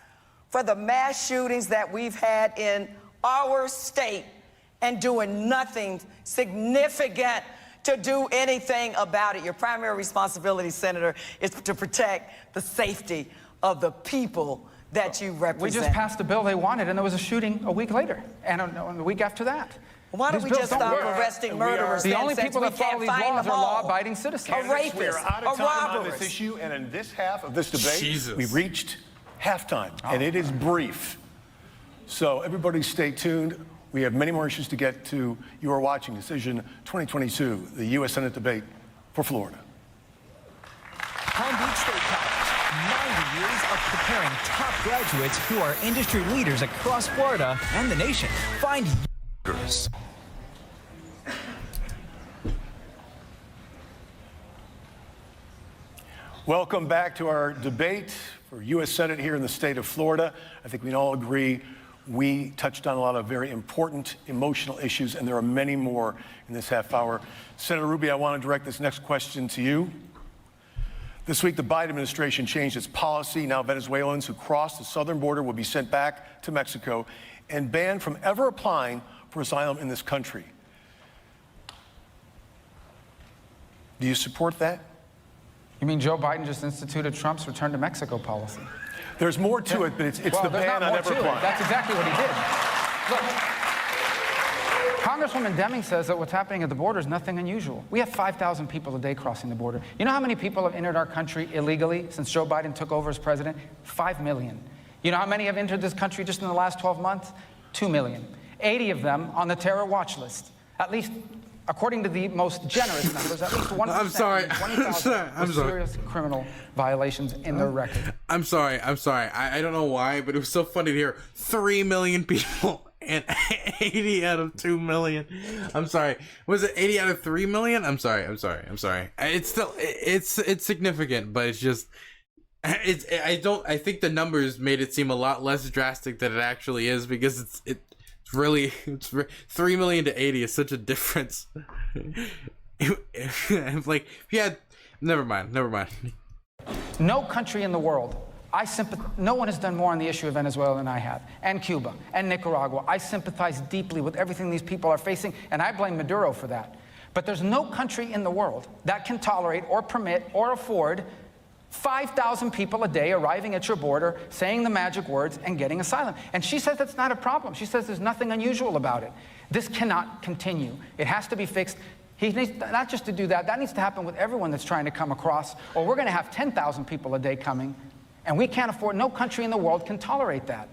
for the mass shootings that we've had in our state and doing nothing significant to do anything about it. Your primary responsibility, Senator, is to protect the safety of the people that you represent. We just passed a bill they wanted, and there was a shooting a week later, and a week after that. Why don't we just stop arresting murderers? The only people that follow these laws are law-abiding citizens. A rapist, we are out of a time robber. on this issue, and in this half of this debate, Jesus. we've reached halftime, and it is brief. So everybody stay tuned. We have many more issues to get to. You are watching Decision 2022, the U.S. Senate debate for Florida. Palm Beach State College, 90 years of preparing top graduates who are industry leaders across Florida and the nation. Find yours. Welcome back to our debate for U.S. Senate here in the state of Florida. I think we can all agree we touched on a lot of very important emotional issues, and there are many more in this half hour. Senator Rubio, I want to direct this next question to you. This week, the Biden administration changed its policy. Now Venezuelans who cross the southern border will be sent back to Mexico and banned from ever applying for asylum in this country. Do you support that? You mean Joe Biden just instituted Trump's return to Mexico policy? There's more to it, but it's well, the ban on ever applying. That's exactly what he did. Look, Congresswoman Demings says that what's happening at the border is nothing unusual. We have 5,000 people a day crossing the border. You know how many people have entered our country illegally since Joe Biden took over as president? 5 million. You know how many have entered this country just in the last 12 months? 2 million. 80 of them on the terror watch list. At least, according to the most generous numbers, at least 1%. I'm sorry. 20,000 serious criminal violations in their record. I'm sorry. I don't know why, but it was so funny to hear 3 million people and 80 out of 2 million. I'm sorry. Was it 80 out of 3 million? I'm sorry. It's still, it's significant, but it's just, I think the numbers made it seem a lot less drastic than it actually is, because it's 3 million to 80 is such a difference. Like, yeah, never mind. No country in the world, no one has done more on the issue of Venezuela than I have, and Cuba, and Nicaragua. I sympathize deeply with everything these people are facing, and I blame Maduro for that. But there's no country in the world that can tolerate or permit or afford 5,000 people a day arriving at your border, saying the magic words, and getting asylum. And she says that's not a problem. She says there's nothing unusual about it. This cannot continue. It has to be fixed. He needs not just to do that, that needs to happen with everyone that's trying to come across, or we're going to have 10,000 people a day coming, and we can't afford, no country in the world can tolerate that.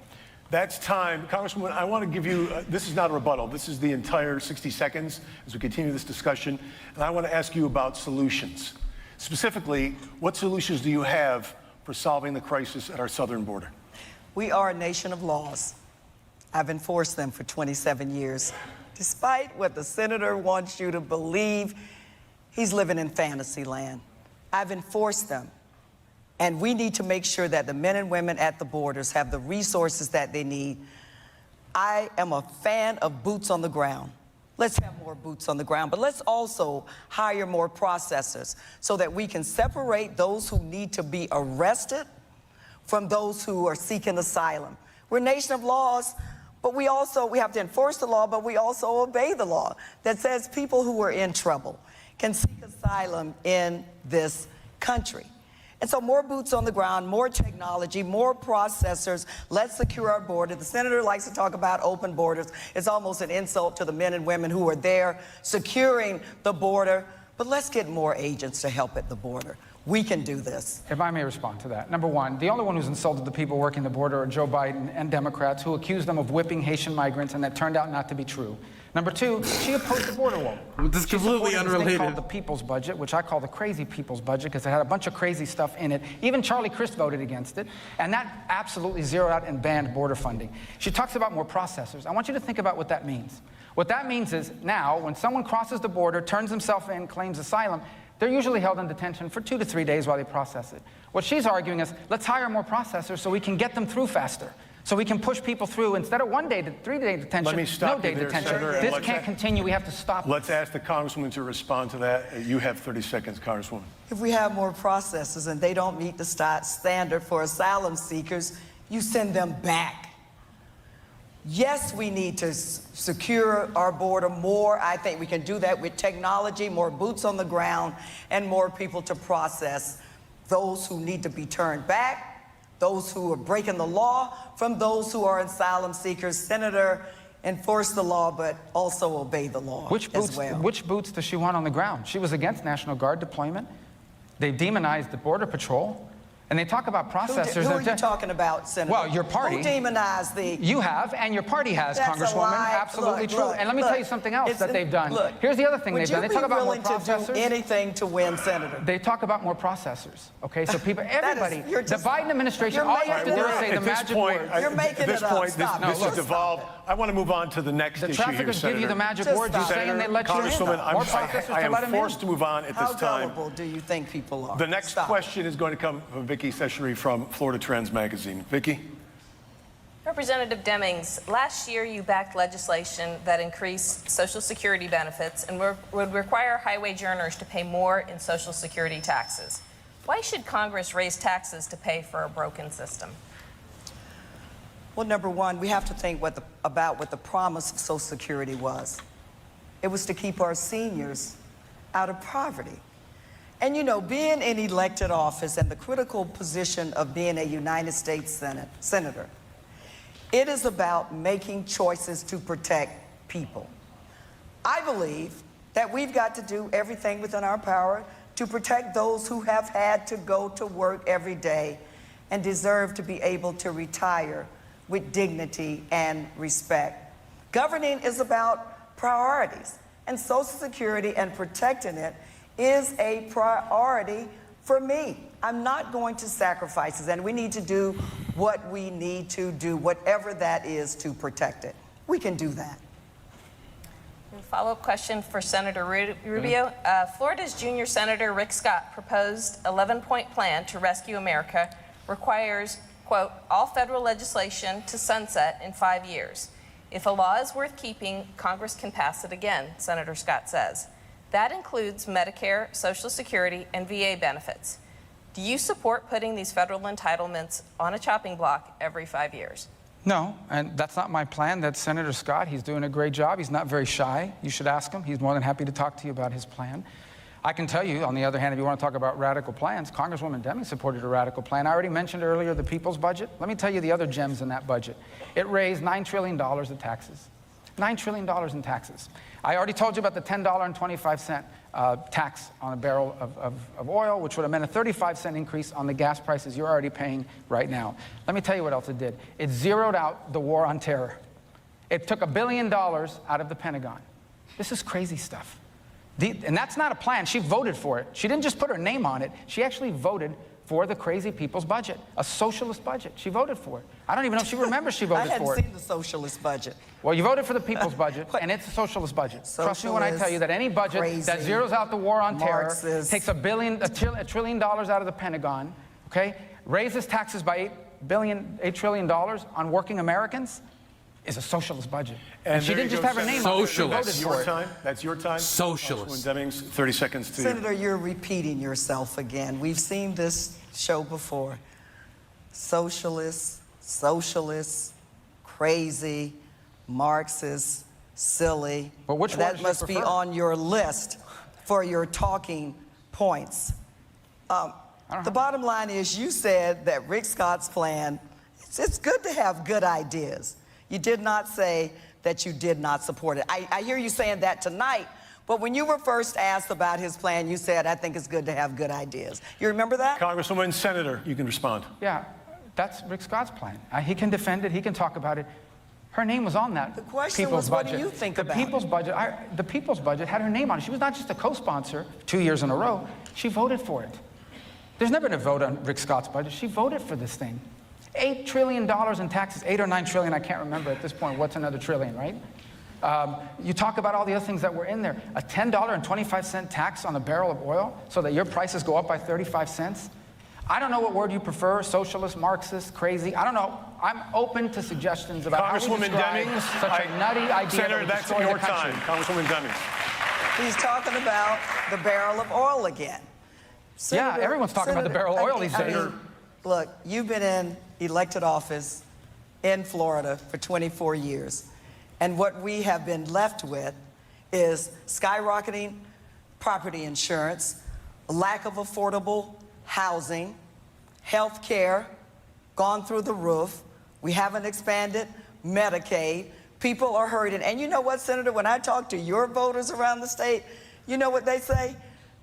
That's time. Congresswoman, I want to give you, this is not a rebuttal. This is the entire 60 seconds as we continue this discussion. And I want to ask you about solutions. Specifically, what solutions do you have for solving the crisis at our southern border? We are a nation of laws. I've enforced them for 27 years. Despite what the senator wants you to believe, he's living in fantasy land. I've enforced them. And we need to make sure that the men and women at the borders have the resources that they need. I am a fan of boots on the ground. Let's have more boots on the ground, but let's also hire more processors so that we can separate those who need to be arrested from those who are seeking asylum. We're a nation of laws, but we have to enforce the law, but we also obey the law that says people who are in trouble can seek asylum in this country. And so more boots on the ground, more technology, more processors. Let's secure our border. The senator likes to talk about open borders. It's almost an insult to the men and women who are there securing the border. But let's get more agents to help at the border. We can do this. If I may respond to that. Number one, the only one who's insulted the people working the border are Joe Biden and Democrats who accused them of whipping Haitian migrants, and that turned out not to be true. Number two, she opposed the border wall. This is completely unrelated. This thing called the People's Budget, which I call the crazy People's Budget because it had a bunch of crazy stuff in it. Even Charlie Crist voted against it, and that absolutely zeroed out and banned border funding. She talks about more processors. I want you to think about what that means. What that means is now, when someone crosses the border, turns himself in, claims asylum, they're usually held in detention for 2 to 3 days while they process it. What she's arguing is, let's hire more processors so we can get them through faster. So we can push people through instead of 1 day to 3-day detention, Let me stop no day you there, detention. Senator, This can't continue. We have to stop Let's this. ask the Congresswoman to respond to that. You have 30 seconds, Congresswoman. If we have more processors and they don't meet the standard for asylum seekers, you send them back. Yes, we need to secure our border more. I think we can do that with technology, more boots on the ground, and more people to process those who need to be turned back, those who are breaking the law, from those who are asylum seekers. Senator, enforce the law, but also obey the law as well. Which boots does she want on the ground? She was against National Guard deployment. They demonized the Border Patrol. And they talk about processors. Who are you talking about, Senator? Well, your party. Who demonized the... You have, and your party has, That's Congresswoman. a lie. Absolutely true. And let me tell you something else that they've done. Look, here's the other thing they've done. They talk about more processors. Would you be willing to do anything to win, Senator? They talk about more processors. Okay, so people, everybody, you're the just- Biden administration, you're all you have to making do it is up. say the At this magic point, words. You're making at this it up. point, Stop. this No, has devolved. I want to move on to the next The issue here, traffickers Senator. give you the magic Just words. You're stop. saying they let you in. Congresswoman, More processors I to let am them forced to move on at How this time. gullible do you think people are? The next Stop. question is going to come from Vicki Seshery from Florida Trends Magazine. Vicki? Representative Demings, last year you backed legislation that increased Social Security benefits and would require high wage earners to pay more in Social Security taxes. Why should Congress raise taxes to pay for a broken system? Well, number one, we have to think about what the promise of Social Security was. It was to keep our seniors out of poverty. And you know, being in elected office and the critical position of being a United States senator, it is about making choices to protect people. I believe that we've got to do everything within our power to protect those who have had to go to work every day and deserve to be able to retire with dignity and respect. Governing is about priorities, and Social Security and protecting it is a priority for me. I'm not going to sacrifice it, and we need to do what we need to do, whatever that is, to protect it. We can do that. Follow-up question for Senator Rubio. Florida's junior Senator Rick Scott proposed 11-point plan to rescue America requires, quote, all federal legislation to sunset in 5 years. If a law is worth keeping, Congress can pass it again, Senator Scott says. That includes Medicare, Social Security, and VA benefits. Do you support putting these federal entitlements on a chopping block every 5 years? No, and that's not my plan. That's Senator Scott. He's doing a great job. He's not very shy. You should ask him. He's more than happy to talk to you about his plan. I can tell you, on the other hand, if you want to talk about radical plans, Congresswoman Demings supported a radical plan. I already mentioned earlier the people's budget. Let me tell you the other gems in that budget. It raised $9 trillion in taxes. $9 trillion in taxes. I already told you about the $10.25 tax on a barrel of oil, which would have meant a 35-cent increase on the gas prices you're already paying right now. Let me tell you what else it did. It zeroed out the war on terror. It took $1 billion out of the Pentagon. This is crazy stuff. And that's not a plan. She voted for it. She didn't just put her name on it. She actually voted for the crazy people's budget, a socialist budget. She voted for it. I don't even know if she remembers she voted for it. I hadn't seen the socialist budget. Well, you voted for the people's budget, and it's a socialist budget. Trust me when I tell you that any budget that zeroes out the war on terror, takes $1 trillion out of the Pentagon, okay, raises taxes by $8 trillion on working Americans, is a socialist budget. And she didn't just have her name on it. Socialist. That's your time. That's your time. Socialist. Congresswoman Demings, 30 seconds to you. Senator, you're repeating yourself again. We've seen this show before. Socialists, crazy, Marxist, silly. But which one that must be on your list for your talking points. The bottom line is you said that Rick Scott's plan, it's good to have good ideas. You did not say that you did not support it. I hear you saying that tonight, but when you were first asked about his plan, you said, I think it's good to have good ideas. You remember that? Congresswoman, Senator, you can respond. Yeah, that's Rick Scott's plan. He can defend it, he can talk about it. Her name was on that. The question people's was, what budget. do you think the about people's it? budget? The people's budget had her name on it. She was not just a co-sponsor 2 years in a row. She voted for it. There's never been a vote on Rick Scott's budget. She voted for this thing. $8 trillion in taxes, 8 or 9 trillion, I can't remember at this point. What's another trillion, right? You talk about all the other things that were in there. A $10.25 tax on a barrel of oil so that your prices go up by 35 cents. I don't know what word you prefer, socialist, Marxist, crazy. I don't know. I'm open to suggestions about how we Congresswoman describe Demings, such a nutty idea. Senator, that that's would destroy your the country. time. Congresswoman Demings. He's talking about the barrel of oil again. Senator, Yeah, everyone's talking about the barrel of oil these days. Look, you've been in elected office in Florida for 24 years, and what we have been left with is skyrocketing property insurance, lack of affordable housing, health care gone through the roof. We haven't expanded Medicaid. People are hurting. And you know what, Senator, when I talk to your voters around the state, you know what they say?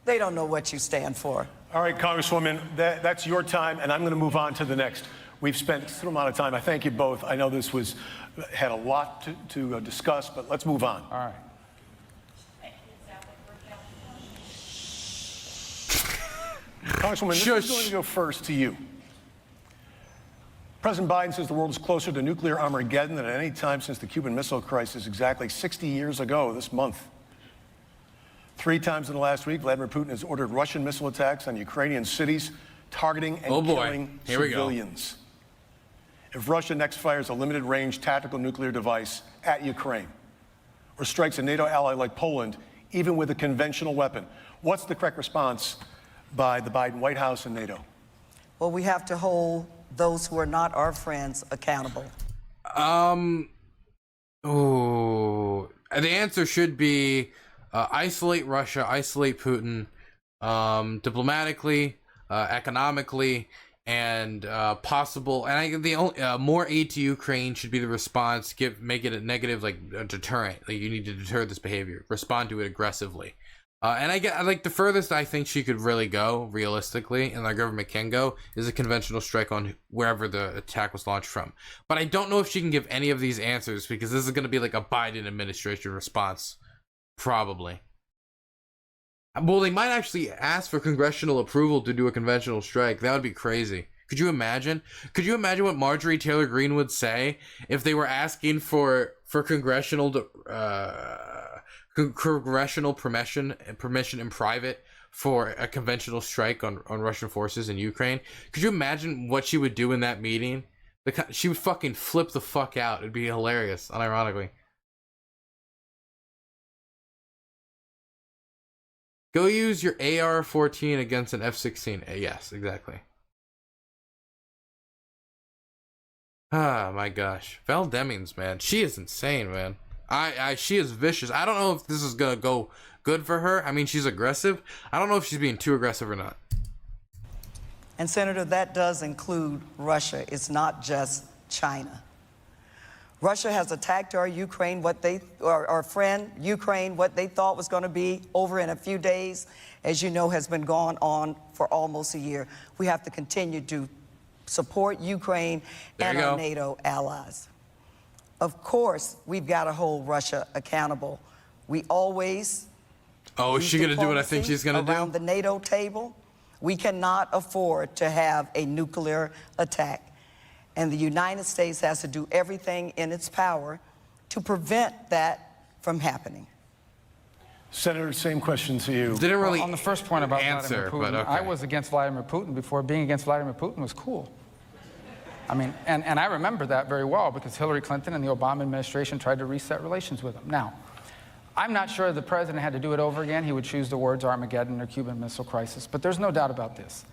They don't know what you stand for. All right, Congresswoman, that's your time, and I'm going to move on to the next. We've spent a certain amount of time. I thank you both. I know this had a lot to discuss, but let's move on. All right. Congresswoman, this is going to go first to you. President Biden says the world is closer to nuclear Armageddon than at any time since the Cuban Missile Crisis exactly 60 years ago this month. 3 times in the last week, Vladimir Putin has ordered Russian missile attacks on Ukrainian cities, targeting and killing civilians. If Russia next fires a limited-range tactical nuclear device at Ukraine, or strikes a NATO ally like Poland, even with a conventional weapon, what's the correct response by the Biden White House and NATO? Well, we have to hold those who are not our friends accountable. The answer should be isolate Russia, isolate Putin, diplomatically, economically, and possible. And I think the only more aid to Ukraine should be the response. Make it a negative, like a deterrent. Like you need to deter this behavior. Respond to it aggressively. And I like the furthest I think she could really go, realistically, and our government can go, is a conventional strike on wherever the attack was launched from. But I don't know if she can give any of these answers, because this is going to be like a Biden administration response. Probably. Well, they might actually ask for congressional approval to do a conventional strike. That would be crazy. Could you imagine? Could you imagine what Marjorie Taylor Greene would say if they were asking for congressional permission in private for a conventional strike on Russian forces in Ukraine? Could you imagine what she would do in that meeting? She would fucking flip the fuck out. It'd be hilarious, unironically. Go use your AR-14 against an F-16. Yes, exactly. Ah, my gosh. Val Demings, man. She is insane, man. She is vicious. I don't know if this is going to go good for her. I mean, she's aggressive. I don't know if she's being too aggressive or not. And, Senator, that does include Russia. It's not just China. Russia has attacked our friend Ukraine, what they thought was going to be over in a few days, as you know, has been going on for almost a year. We have to continue to support Ukraine and our NATO allies. Of course, we've got to hold Russia accountable. We always... Oh, is she going to do what I think she's going to do? Around the NATO table. We cannot afford to have a nuclear attack. And the United States has to do everything in its power to prevent that from happening. Senator, same question to you. Didn't really on the first point about answer, Vladimir Putin, but okay. I was against Vladimir Putin before being against Vladimir Putin was cool. I mean, and I remember that very well because Hillary Clinton and the Obama administration tried to reset relations with him. Now, I'm not sure the president had to do it over again. He would choose the words Armageddon or Cuban Missile Crisis, but there's no doubt about this.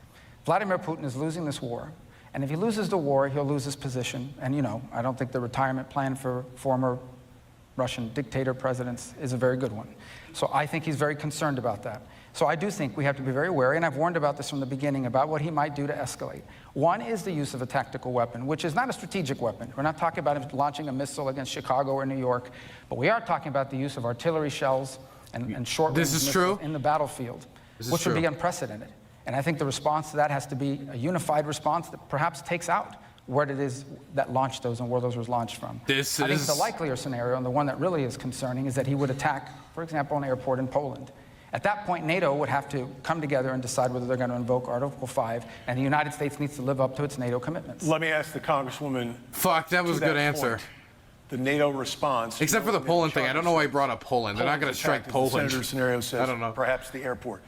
Vladimir Putin is losing this war, and if he loses the war, he'll lose his position. And you know, I don't think the retirement plan for former Russian dictator presidents is a very good one. So I think he's very concerned about that. So I do think we have to be very wary, and I've warned about this from the beginning, about what he might do to escalate. One is the use of a tactical weapon, which is not a strategic weapon. We're not talking about him launching a missile against Chicago or New York, but we are talking about the use of artillery shells and short-range missiles in the battlefield, which would be unprecedented. And I think the response to that has to be a unified response that perhaps takes out where it is that launched those and where those were launched from. I think the likelier scenario, and the one that really is concerning, is that he would attack, for example, an airport in Poland. At that point, NATO would have to come together and decide whether they're going to invoke Article 5, and the United States needs to live up to its NATO commitments. Let me ask the Congresswoman. Fuck, that was a good answer. The NATO response. Except for the Poland thing. I don't know why he brought up Poland. They're not going to strike Poland. The senator's scenario says I don't know. Perhaps the airport.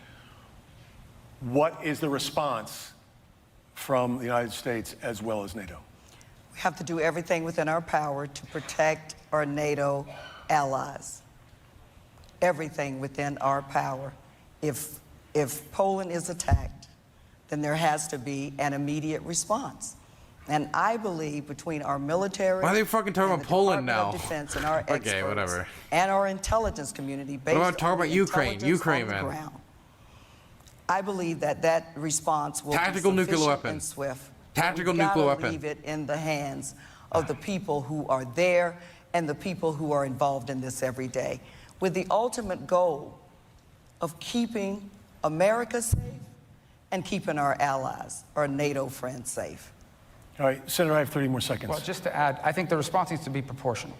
What is the response from the United States as well as NATO? We have to do everything within our power to protect our NATO allies. Everything within our power. If Poland is attacked, then there has to be an immediate response. And I believe between our military, why are they fucking talking about Poland now? Defense and our experts, okay, whatever. And our intelligence community, based what about talking about Ukraine? Ukraine, man. Ground, I believe that response will tactical be nuclear weapon. And swift. Tactical nuclear weapon. Leave it in the hands of the people who are there and the people who are involved in this every day, with the ultimate goal of keeping America safe and keeping our allies, our NATO friends, safe. All right, Senator, I have 30 more seconds. Well, just to add, I think the response needs to be proportional.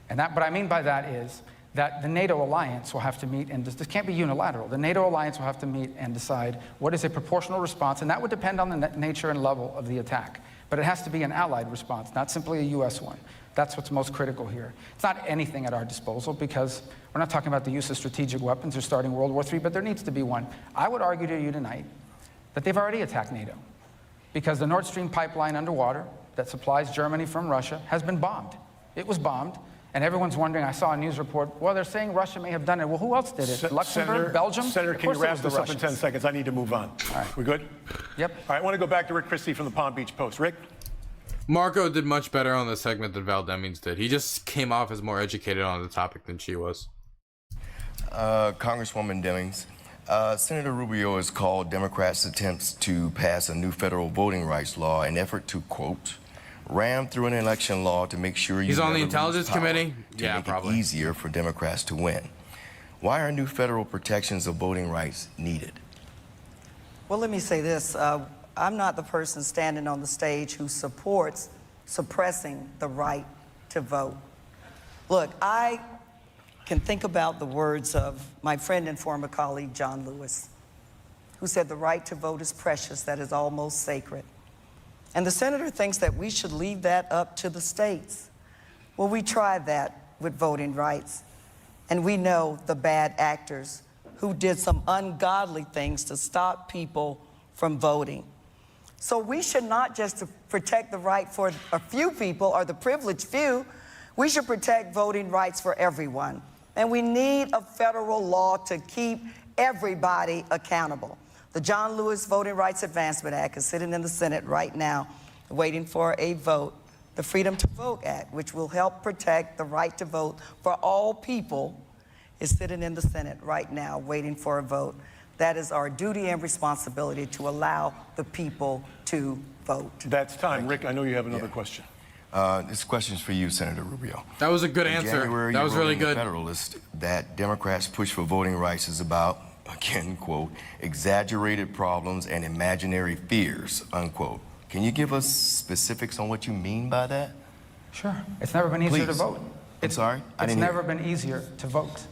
And what I mean by that is that the NATO alliance will have to meet, and this can't be unilateral. The NATO alliance will have to meet and decide what is a proportional response, and that would depend on the nature and level of the attack. But it has to be an allied response, not simply a U.S. one. That's what's most critical here. It's not anything at our disposal, because we're not talking about the use of strategic weapons or starting World War III, but there needs to be one. I would argue to you tonight that they've already attacked NATO, because the Nord Stream pipeline underwater that supplies Germany from Russia has been bombed. It was bombed, and everyone's wondering, I saw a news report, well, they're saying Russia may have done it. Well, who else did it? Luxembourg, Belgium? Senator, can you wrap this up in 10 seconds? I need to move on. All right. We good? Yep. All right, I want to go back to Rick Christie from the Palm Beach Post. Rick? Marco did much better on the segment than Val Demings did. He just came off as more educated on the topic than she was. Congresswoman Demings, Senator Rubio has called Democrats' attempts to pass a new federal voting rights law an effort to, quote, ram through an election law to make sure you He's on the never Intelligence lose power, Committee? to Yeah, make probably. it easier for Democrats to win. Why are new federal protections of voting rights needed? Well, let me say this. I'm not the person standing on the stage who supports suppressing the right to vote. Look, I can think about the words of my friend and former colleague, John Lewis, who said the right to vote is precious, that is almost sacred. And the senator thinks that we should leave that up to the states. Well, we tried that with voting rights, and we know the bad actors who did some ungodly things to stop people from voting. So we should not just protect the right for a few people or the privileged few. We should protect voting rights for everyone. And we need a federal law to keep everybody accountable. The John Lewis Voting Rights Advancement Act is sitting in the Senate right now, waiting for a vote. The Freedom to Vote Act, which will help protect the right to vote for all people, is sitting in the Senate right now, waiting for a vote. That is our duty and responsibility, to allow the people to vote. That's time. Rick, I know you have another question. This question is for you, Senator Rubio. That was a good answer. January, that was really in the good. Federalist that Democrats' push for voting rights is about, again, quote, exaggerated problems and imaginary fears, unquote. Can you give us specifics on what you mean by that? Sure. It's never been easier to vote. I'm sorry? It's never been easier to vote.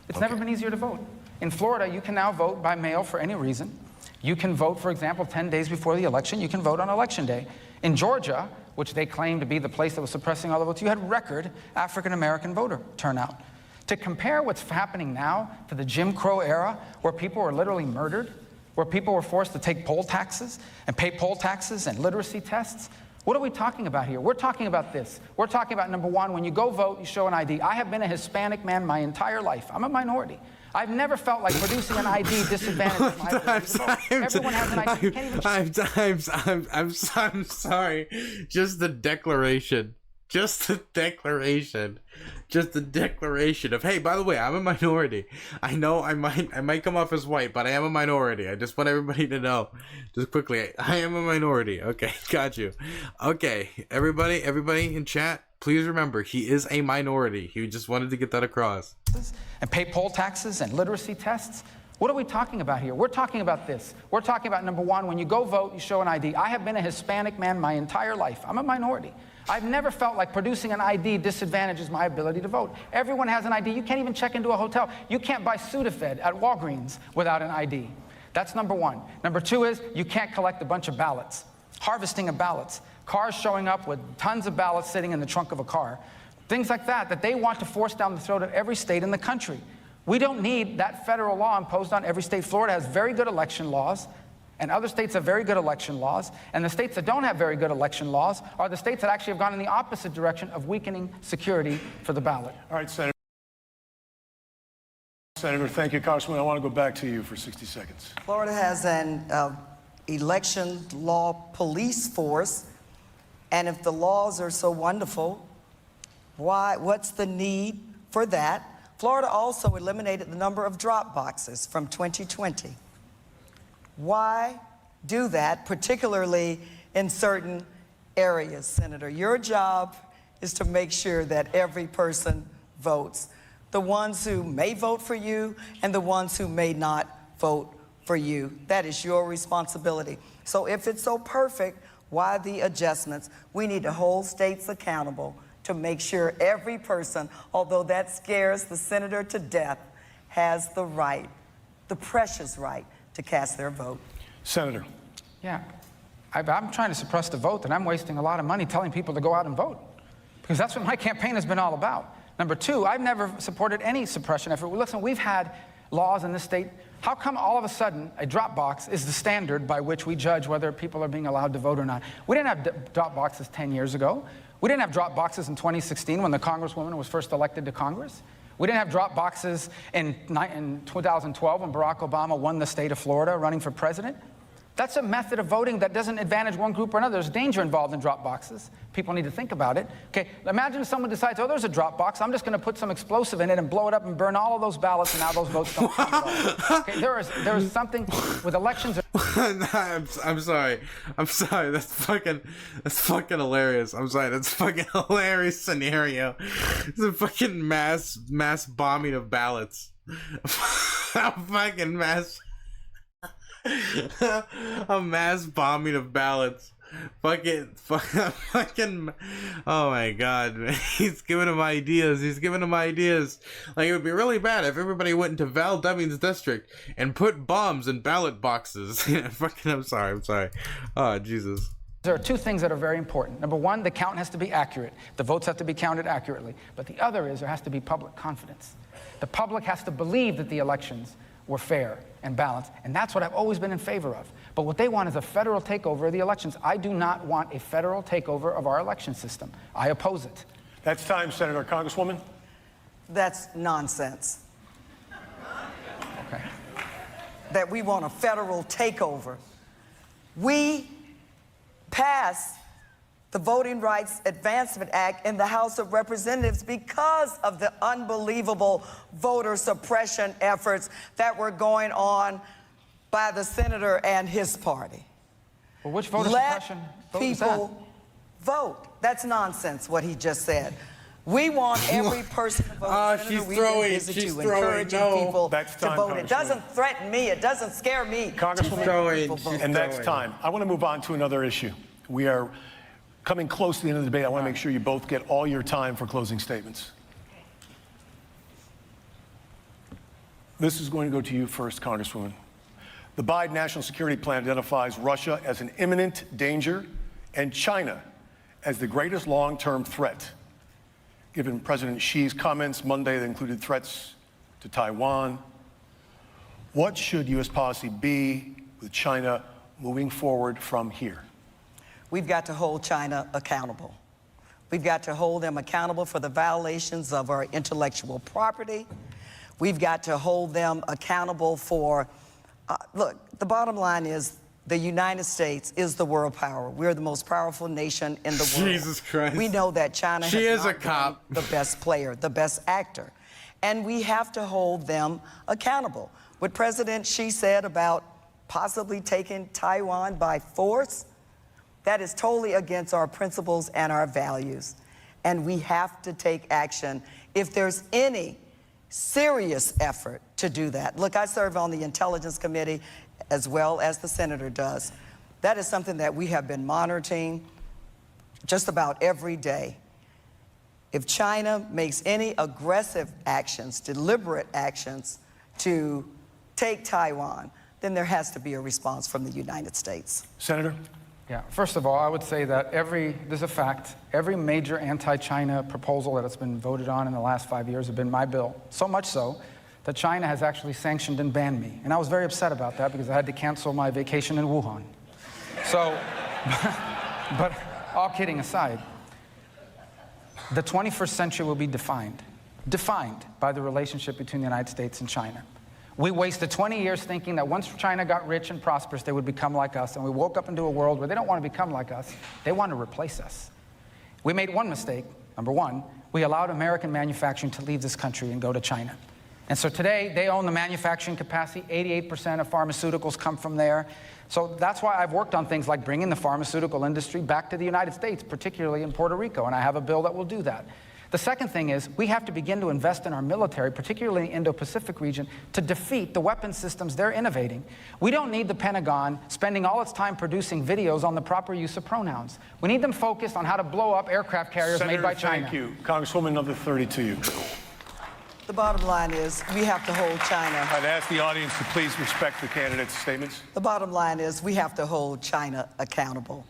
It's never been easier to vote. In Florida, you can now vote by mail for any reason. You can vote, for example, 10 days before the election. You can vote on Election Day. In Georgia, which they claim to be the place that was suppressing all the votes, you had record African-American voter turnout. To compare what's happening now to the Jim Crow era, where people were literally murdered, where people were forced to take poll taxes and pay poll taxes and literacy tests, what are we talking about here? We're talking about this. We're talking about, number one, when you go vote, you show an ID. I have been a Hispanic man my entire life. I'm a minority. I've never felt like producing an ID disadvantages my ability to vote. Everyone has an ID. You can't even... I'm sorry. Just the declaration. Just the declaration of, hey, by the way, I'm a minority. I know I might come off as white, but I am a minority. I just want everybody to know, just quickly, I am a minority. Okay, got you. Okay, everybody in chat, please remember, he is a minority. He just wanted to get that across. And pay poll taxes and literacy tests. What are we talking about here? We're talking about this. We're talking about, number one, when you go vote, you show an ID. I have been a Hispanic man my entire life. I'm a minority. I've never felt like producing an ID disadvantages my ability to vote. Everyone has an ID. You can't even check into a hotel. You can't buy Sudafed at Walgreens without an ID. That's number one. Number two is you can't collect a bunch of ballots. Harvesting of ballots. Cars showing up with tons of ballots sitting in the trunk of a car. Things like that they want to force down the throat of every state in the country. We don't need that federal law imposed on every state. Florida has very good election laws, and other states have very good election laws. And the states that don't have very good election laws are the states that actually have gone in the opposite direction of weakening security for the ballot. All right, Senator, thank you. Congressman, I want to go back to you for 60 seconds. Florida has an election law police force, and if the laws are so wonderful, what's the need for that? Florida also eliminated the number of drop boxes from 2020. Why do that, particularly in certain areas, Senator? Your job is to make sure that every person votes. The ones who may vote for you and the ones who may not vote for you. That is your responsibility. So if it's so perfect, why the adjustments? We need to hold states accountable to make sure every person, although that scares the senator to death, has the right, the precious right, to cast their vote. Senator. Yeah, I'm trying to suppress the vote, and I'm wasting a lot of money telling people to go out and vote, because that's what my campaign has been all about. Number two, I've never supported any suppression effort. Listen, we've had laws in this state. How come all of a sudden a drop box is the standard by which we judge whether people are being allowed to vote or not? We didn't have drop boxes 10 years ago. We didn't have drop boxes in 2016 when the Congresswoman was first elected to Congress. We didn't have drop boxes in 2012 when Barack Obama won the state of Florida running for president. That's a method of voting that doesn't advantage one group or another. There's danger involved in drop boxes. People need to think about it. Okay, imagine if someone decides, oh, there's a drop box. I'm just going to put some explosive in it and blow it up and burn all of those ballots, and now those votes don't count at all. Okay, there is something with elections. I'm sorry. That's fucking hilarious. I'm sorry. That's fucking hilarious scenario. It's a fucking mass bombing of ballots. A mass bombing of ballots. Fucking, oh my god, man. He's giving them ideas. Like, it would be really bad if everybody went into Val Demings' district and put bombs in ballot boxes. I'm sorry. Oh, Jesus. There are two things that are very important. Number one, the count has to be accurate. The votes have to be counted accurately. But the other is there has to be public confidence. The public has to believe that the elections were fair and balanced, and that's what I've always been in favor of. But what they want is a federal takeover of the elections. I do not want a federal takeover of our election system. I oppose it. That's time, Senator. Congresswoman? That's nonsense. Okay. That we want a federal takeover. We passed the Voting Rights Advancement Act in the House of Representatives because of the unbelievable voter suppression efforts that were going on by the senator and his party. Well, which voter suppression vote is that? Let people vote. That's nonsense, what he just said. We want every person to vote. She's throwing. Encouraging people to vote. It doesn't threaten me. It doesn't scare me. Congresswoman, and that's time. I want to move on to another issue. We are coming close to the end of the debate. I want to make sure you both get all your time for closing statements. This is going to go to you first, Congresswoman. The Biden National Security Plan identifies Russia as an imminent danger and China as the greatest long-term threat. Given President Xi's comments Monday that included threats to Taiwan, what should U.S. policy be with China moving forward from here? We've got to hold China accountable. We've got to hold them accountable for the violations of our intellectual property. We've got to hold them accountable for, look, the bottom line is the United States is the world power. We're the most powerful nation in the world. Jesus Christ. We know that China She has is not a cop. been the best player, the best actor. And we have to hold them accountable. What President Xi said about possibly taking Taiwan by force, that is totally against our principles and our values. And we have to take action if there's any serious effort to do that. Look, I serve on the Intelligence Committee as well as the Senator does. That is something that we have been monitoring just about every day. If China makes any aggressive actions, deliberate actions to take Taiwan, then there has to be a response from the United States. Senator? Yeah, first of all, I would say that there's a fact, every major anti-China proposal that has been voted on in the last 5 years have been my bill. So much so that China has actually sanctioned and banned me. And I was very upset about that because I had to cancel my vacation in Wuhan. So, but all kidding aside, the 21st century will be defined by the relationship between the United States and China. We wasted 20 years thinking that once China got rich and prosperous, they would become like us. And we woke up into a world where they don't want to become like us. They want to replace us. We made one mistake. Number one, we allowed American manufacturing to leave this country and go to China. And so today, they own the manufacturing capacity. 88% of pharmaceuticals come from there. So that's why I've worked on things like bringing the pharmaceutical industry back to the United States, particularly in Puerto Rico. And I have a bill that will do that. The second thing is we have to begin to invest in our military, particularly in the Indo-Pacific region, to defeat the weapon systems they're innovating. We don't need the Pentagon spending all its time producing videos on the proper use of pronouns. We need them focused on how to blow up aircraft carriers Senator, made by China. Thank you. Congresswoman, number 30 to you. The bottom line is we have to hold China. I'd ask the audience to please respect the candidates' statements. The bottom line is we have to hold China accountable.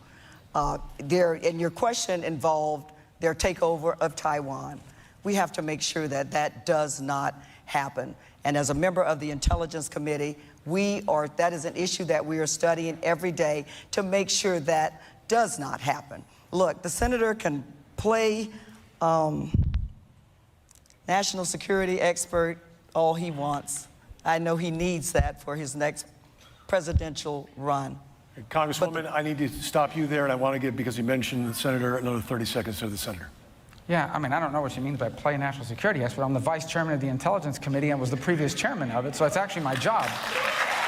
And your question involved their takeover of Taiwan. We have to make sure that that does not happen. And as a member of the Intelligence Committee, that is an issue that we are studying every day to make sure that does not happen. Look, the senator can play national security expert all he wants. I know he needs that for his next presidential run. Congresswoman, I need to stop you there, and I want to give, because you mentioned the senator, another 30 seconds to the senator. Yeah, I mean, I don't know what she means by play national security expert. I'm the vice chairman of the Intelligence Committee and was the previous chairman of it, so it's actually my job.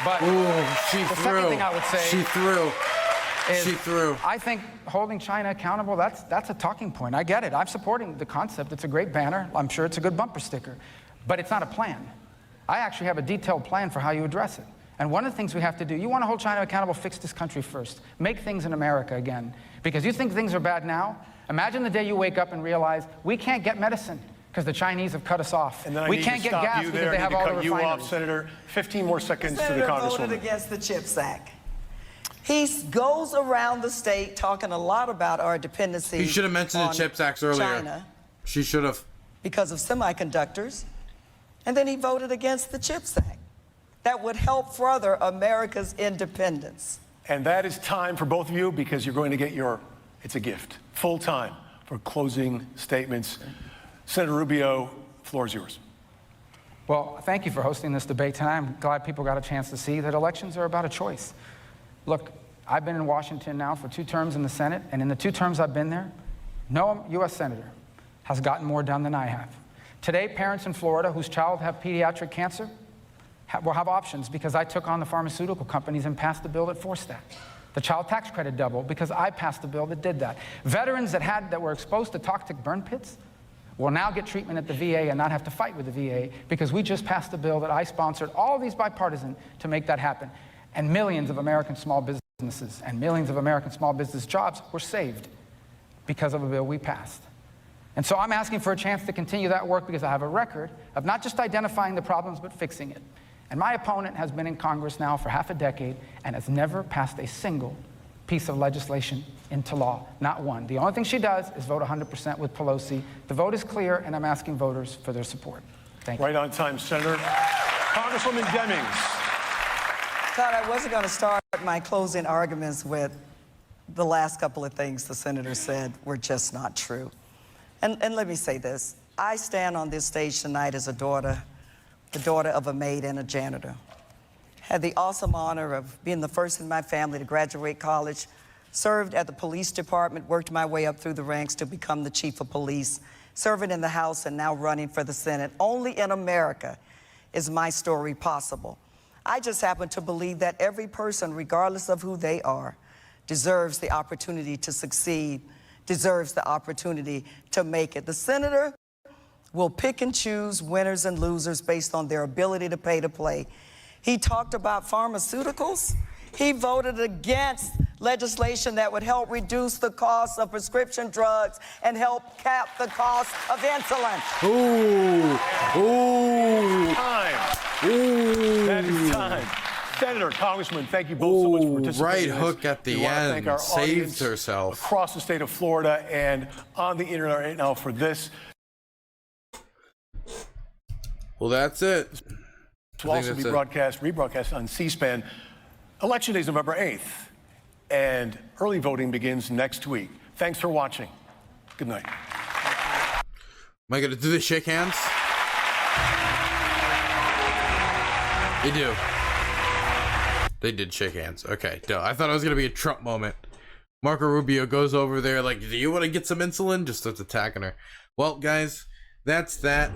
But the second thing I would say She threw. I think holding China accountable, that's a talking point. I get it. I'm supporting the concept. It's a great banner. I'm sure it's a good bumper sticker. But it's not a plan. I actually have a detailed plan for how you address it. And one of the things we have to do, you want to hold China accountable, fix this country first. Make things in America again. Because you think things are bad now? Imagine the day you wake up and realize we can't get medicine because the Chinese have cut us off. And then we can't get gas because they have all the refineries. Cut you off, Senator. 15 more seconds to the Senator Congresswoman. voted against the CHIPS Act. He goes around the state talking a lot about our dependency. He should have mentioned the CHIPS Act earlier. China she should have. because of semiconductors. And then he voted against the CHIPS Act. That would help further America's independence. And that is time for both of you because you're going to get it's a gift, full time for closing statements. Senator Rubio, the floor is yours. Well, thank you for hosting this debate tonight. I'm glad people got a chance to see that elections are about a choice. Look, I've been in Washington now for 2 terms in the Senate, and in the 2 terms I've been there, no U.S. senator has gotten more done than I have. Today, parents in Florida whose child have pediatric cancer will have options because I took on the pharmaceutical companies and passed the bill that forced that. The child tax credit doubled because I passed the bill that did that. Veterans that were exposed to toxic burn pits will now get treatment at the VA and not have to fight with the VA because we just passed a bill that I sponsored, all of these bipartisan, to make that happen. And millions of American small businesses and millions of American small business jobs were saved because of a bill we passed. And so I'm asking for a chance to continue that work because I have a record of not just identifying the problems, but fixing it. And my opponent has been in Congress now for half a decade and has never passed a single piece of legislation into law, not one. The only thing she does is vote 100% with Pelosi. The vote is clear, and I'm asking voters for their support. Thank you. Right on time, Senator. Congresswoman Demings. Todd, I wasn't going to start my closing arguments with the last couple of things the senator said were just not true. And let me say this. I stand on this stage tonight as a daughter, the daughter of a maid and a janitor. Had the awesome honor of being the first in my family to graduate college, served at the police department, worked my way up through the ranks to become the chief of police, serving in the House and now running for the Senate. Only in America is my story possible. I just happen to believe that every person, regardless of who they are, deserves the opportunity to succeed, deserves the opportunity to make it. The senator will pick and choose winners and losers based on their ability to pay to play. He talked about pharmaceuticals. He voted against legislation that would help reduce the cost of prescription drugs and help cap the cost of insulin. Ooh, ooh, Time. ooh. That is time. Senator, Congressman, thank you both so much for participating. Right hook at the we want to end. thank our Saved audience herself. across the state of Florida and on the internet right now for this. Well, that's it. This will also be rebroadcast on C-SPAN. Election Day is November 8th, and early voting begins next week. Thanks for watching. Good night. Am I going to do the shake hands? They do. They did shake hands. Okay, no, I thought it was going to be a Trump moment. Marco Rubio goes over there like, do you want to get some insulin? Just starts attacking her. Well, guys, that's that.